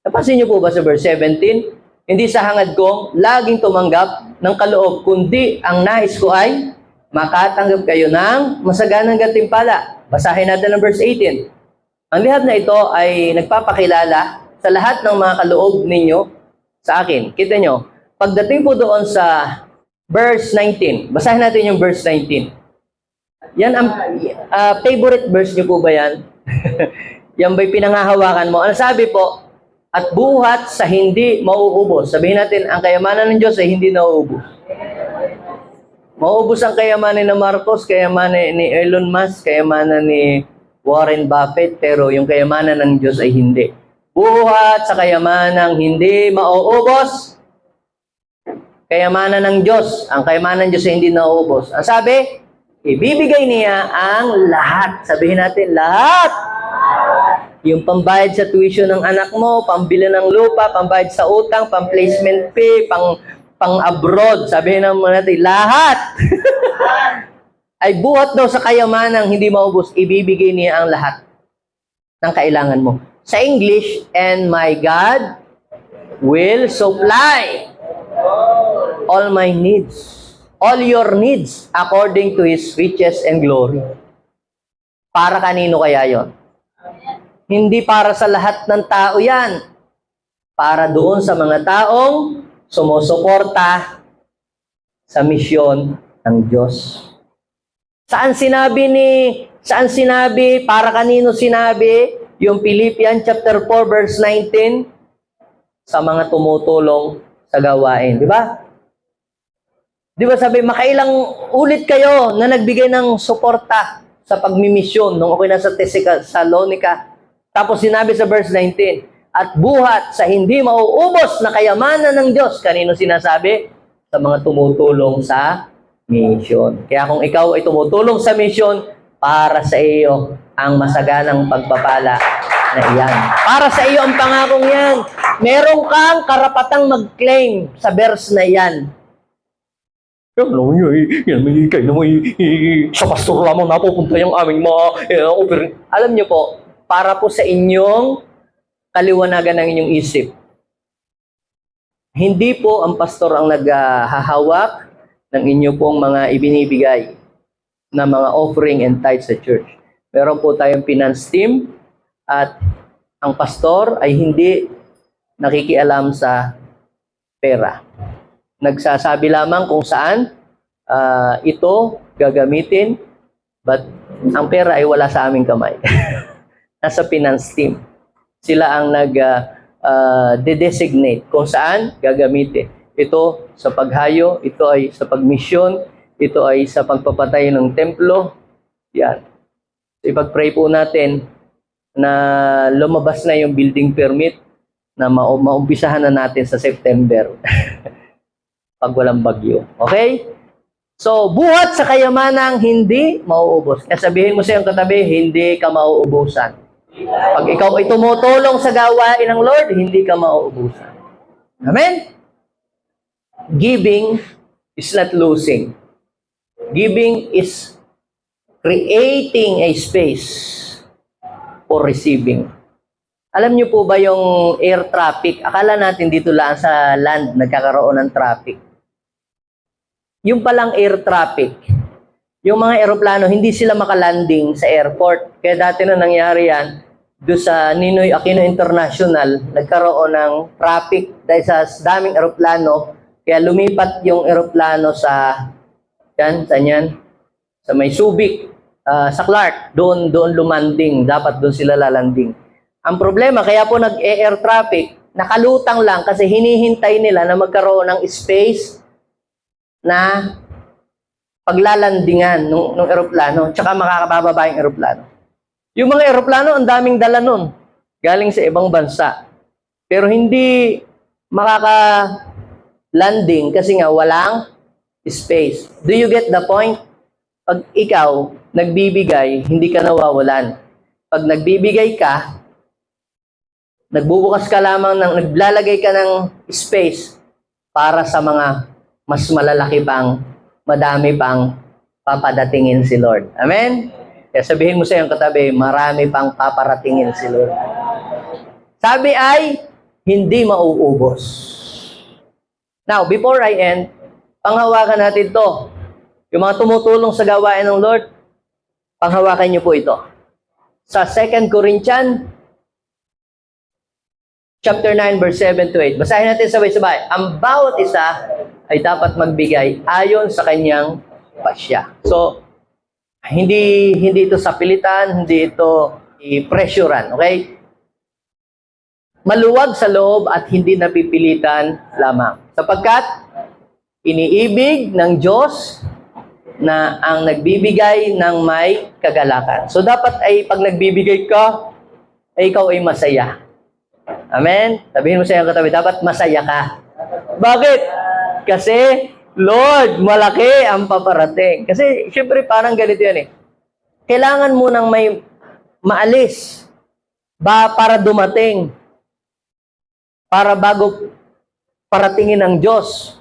Speaker 1: Napansin niyo po ba sa verse 17? Hindi sa hangad kong laging tumanggap ng kaloob, kundi ang nais ko ay makatanggap kayo ng masaganang gantimpala. Basahin natin ang verse 18. Ang lihat na ito ay nagpapakilala sa lahat ng mga kaloob ninyo sa akin. Kita nyo, pagdating po doon sa verse 19, basahin natin yung verse 19. Yan ang favorite verse niyo po ba yan? Yan ba'y pinangahawakan mo? Ano sabi po? At buhat sa hindi mauubos. Sabihin natin, ang kayamanan ng Diyos ay hindi nauubos. Mauubos ang kayamanan ni Marcos, kayamanan ni Elon Musk, kayamanan ni Warren Buffett, pero yung kayamanan ng Diyos ay hindi. Buhat sa kayamanang hindi mauubos. Kayamanan ng Diyos. Ang kayamanan ng Diyos ay hindi nauubos. Ang sabi, ibibigay niya ang lahat. Sabihin natin, lahat. Yung pambayad sa tuition ng anak mo, pambili ng lupa, pambayad sa utang, pang-placement fee, pang-abroad. Sabihin naman natin, lahat. Ay buhat daw sa kayamanang hindi maubos, ibibigay niya ang lahat ng kailangan mo. Sa English, and my God will supply all my needs all your needs according to His riches and glory. Para kanino kaya yon? Hindi para sa lahat ng tao yan. Para doon sa mga taong sumusuporta sa misyon ng Diyos. Saan sinabi, para kanino sinabi? Yung Philippians chapter 4 verse 19, sa mga tumutulong sa gawain. Di ba? Di ba sabi, makailang ulit kayo na nagbigay ng suporta sa pagmimisyon nung ako'y nasa Thessalonica. Tapos sinabi sa verse 19, at buhat sa hindi mauubos na kayamanan ng Diyos. Kanino sinasabi? Sa mga tumutulong sa mission. Kaya kung ikaw ay tumutulong sa mission, para sa iyo ang masaganang pagpapala na iyan. Para sa iyo ang pangakong yan. Meron kang karapatang mag-claim sa verse na yan. Alam nyo, kayo naman, sa pastor lamang napupunta yung aming mga offering. Alam nyo po, para po sa inyong kaliwanagan ng inyong isip. Hindi po ang pastor ang naghahawak ng inyo pong mga ibinibigay na mga offering and tithes sa church. Meron po tayong finance team at ang pastor ay hindi nakikialam sa pera. Nagsasabi lamang kung saan ito gagamitin, but ang pera ay wala sa aming kamay. Nasa finance team. Sila ang de-designate kung saan gagamitin. Ito sa paghayo, ito ay sa pagmisyon, ito ay sa pagpapatay ng templo. Yan. Ipag-pray po natin na lumabas na yung building permit na maumpisahan na natin sa September. Pag walang bagyo. Okay? So, buhat sa kayamanang hindi mauubos. Kaya sabihin mo sa iyong katabi, hindi ka mauubusan. Pag ikaw ay tumutulong sa gawain ng Lord, hindi ka mauubusan. Amen? Giving is not losing. Giving is creating a space for receiving. Alam niyo po ba yung air traffic? Akala natin dito lang sa land nagkakaroon ng traffic. Yung palang air traffic, yung mga eroplano, hindi sila makalanding sa airport. Kaya dati na nangyari yan, doon sa Ninoy Aquino International, nagkaroon ng traffic dahil sa daming eroplano. Kaya lumipat yung eroplano sa sa may Subic, sa Clark, doon lumanding. Dapat doon sila lalanding. Ang problema, kaya po nag-air traffic, nakalutang lang kasi hinihintay nila na magkaroon ng space na paglalandingan ng eroplano, tsaka makakababa yung eroplano. Yung mga eroplano, ang daming dala nun, galing sa ibang bansa. Pero hindi makaka-landing kasi nga walang space. Do you get the point? Pag ikaw nagbibigay, hindi ka nawawalan. Pag nagbibigay ka, nagbubukas ka lamang naglalagay ka ng space para sa mga mas malalaki pang, madami pang papadatingin si Lord. Amen? Kaya sabihin mo sa iyong katabi, marami pang paparatingin si Lord. Sabi ay, hindi mauubos. Now, before I end, panghawakan natin to. Yung mga tumutulong sa gawain ng Lord, panghawakan niyo po ito. Sa 2 Corinthians, chapter 9, verse 7 to 8. Basahin natin sabay-sabay. Ang bawat isa ay dapat magbigay ayon sa kanyang pasya. So, hindi ito sapilitan, hindi ito i-pressurean, okay? Maluwag sa loob at hindi napipilitan lamang. Sapagkat iniibig ng Diyos na ang nagbibigay ng may kagalakan. So dapat ay pag nagbibigay ka, ay ikaw ay masaya. Amen? Sabihin mo sa iyong katabi, dapat masaya ka. Bakit? Kasi, Lord, malaki ang paparating. Kasi, syempre, parang ganito yan eh. Kailangan mo nang may maalis para dumating. Para bago paratingin ng Diyos.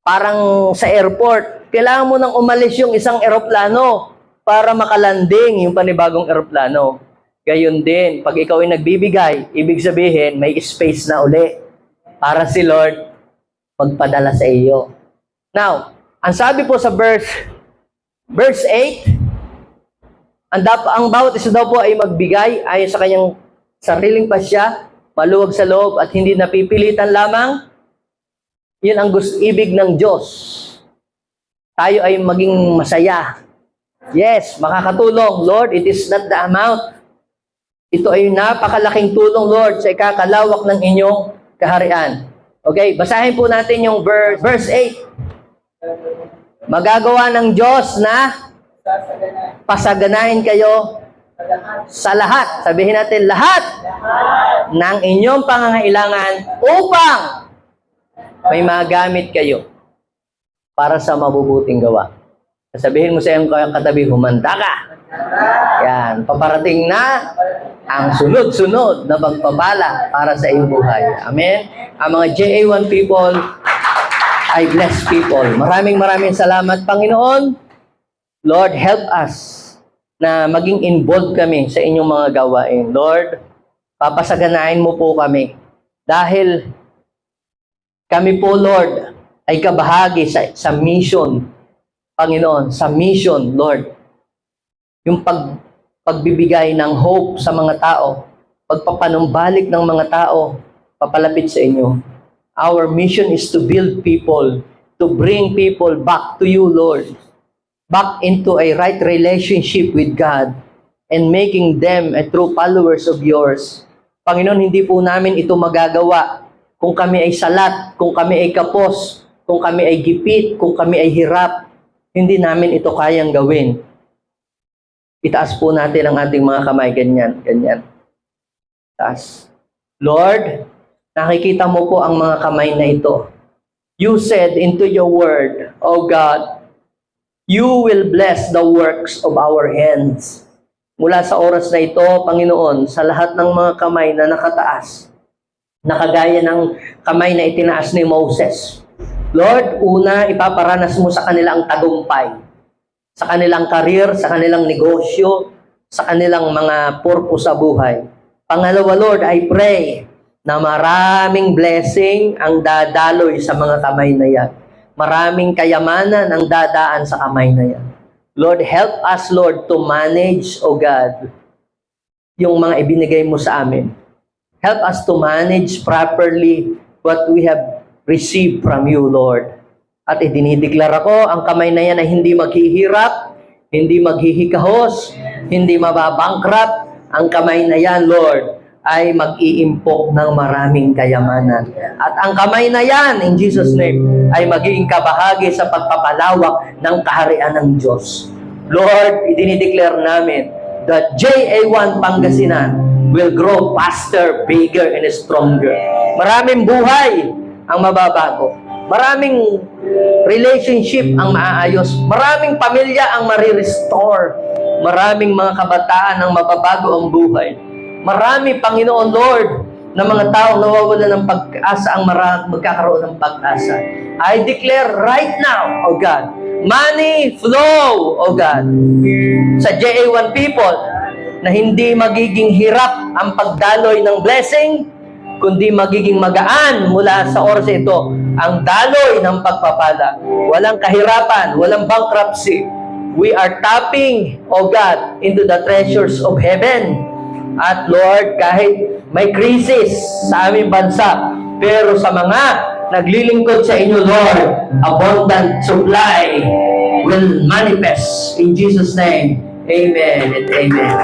Speaker 1: Parang sa airport, kailangan mo nang umalis yung isang eroplano para makalanding yung panibagong eroplano. Gayon din, pag ikaw ay nagbibigay, ibig sabihin, may space na uli para si Lord magpadala sa iyo. Now, Ang sabi po sa verse 8, ang bawat isa daw po ay magbigay ayon sa kanyang sariling pasya, maluwag sa loob at hindi napipilitan lamang. Yun ang ibig ng Diyos. Tayo ay maging masaya. Yes, makakatulong. Lord, it is not the amount. Ito ay napakalaking tulong, Lord, sa ikakalawak ng inyong kaharian. Okay, basahin po natin yung verse 8. Magagawa ng Diyos na pasaganahin kayo sa lahat. Sabihin natin, lahat ng inyong pangangailangan upang may magamit kayo para sa mabubuting gawa. Sabihin mo sa iyong katabi, humanda ka. Yan, paparating na ang sunod-sunod na pagpapala para sa iyong buhay. Amen? Ang mga JA1 people ay blessed people. Maraming salamat, Panginoon. Lord, help us na maging involved kami sa inyong mga gawain. Lord, papasaganain mo po kami. Dahil kami po, Lord, ay kabahagi sa mission, Panginoon, sa mission, Lord. Yung pagbibigay ng hope sa mga tao, pagpapanumbalik ng mga tao, papalapit sa inyo. Our mission is to build people, to bring people back to you, Lord. Back into a right relationship with God and making them a true followers of yours. Panginoon, hindi po namin ito magagawa kung kami ay salat, kung kami ay kapos, kung kami ay gipit, kung kami ay hirap. Hindi namin ito kayang gawin. Itaas po natin ang ating mga kamay, ganyan. Taas. Lord, nakikita mo po ang mga kamay na ito. You said into your word, O God, you will bless the works of our hands. Mula sa oras na ito, Panginoon, sa lahat ng mga kamay na nakataas, nakagaya ng kamay na itinaas ni Moses. Lord, una, ipaparanas mo sa kanila ang tagumpay. Sa kanilang karir, sa kanilang negosyo, sa kanilang mga purpose sa buhay. Pangalawa, Lord, I pray na maraming blessing ang dadaloy sa mga kamay na yan. Maraming kayamanan ang dadaan sa kamay na yan. Lord, help us, Lord, to manage, O God, yung mga ibinigay mo sa amin. Help us to manage properly what we have received from you, Lord. At idinideklara ko, ang kamay na yan ay hindi maghihirap, hindi maghihikahos, hindi mababankrupt. Ang kamay na yan, Lord, ay mag-iimpok ng maraming kayamanan. At ang kamay na yan, in Jesus' name, ay magiging kabahagi sa pagpapalawak ng kaharian ng Diyos. Lord, idinideclare namin that JA1 Pangasinan will grow faster, bigger, and stronger. Maraming buhay ang mababago. Maraming relationship ang maaayos. Maraming pamilya ang marirestore. Maraming mga kabataan ang mababago ang buhay. Marami, Panginoon Lord, na mga taong nawawala ng pag-asa ang magkakaroon ng pag-asa. I declare right now, O God, money flow, O God, sa JA1 people na hindi magiging hirap ang pagdaloy ng blessing, kundi magiging magaan mula sa oras ito ang daloy ng pagpapala. Walang kahirapan, walang bankruptcy. We are tapping, O God, into the treasures of heaven. At Lord, kahit may krisis sa aming bansa, pero sa mga naglilingkod sa inyo, Lord, abundant supply will manifest in Jesus' name. Amen and amen.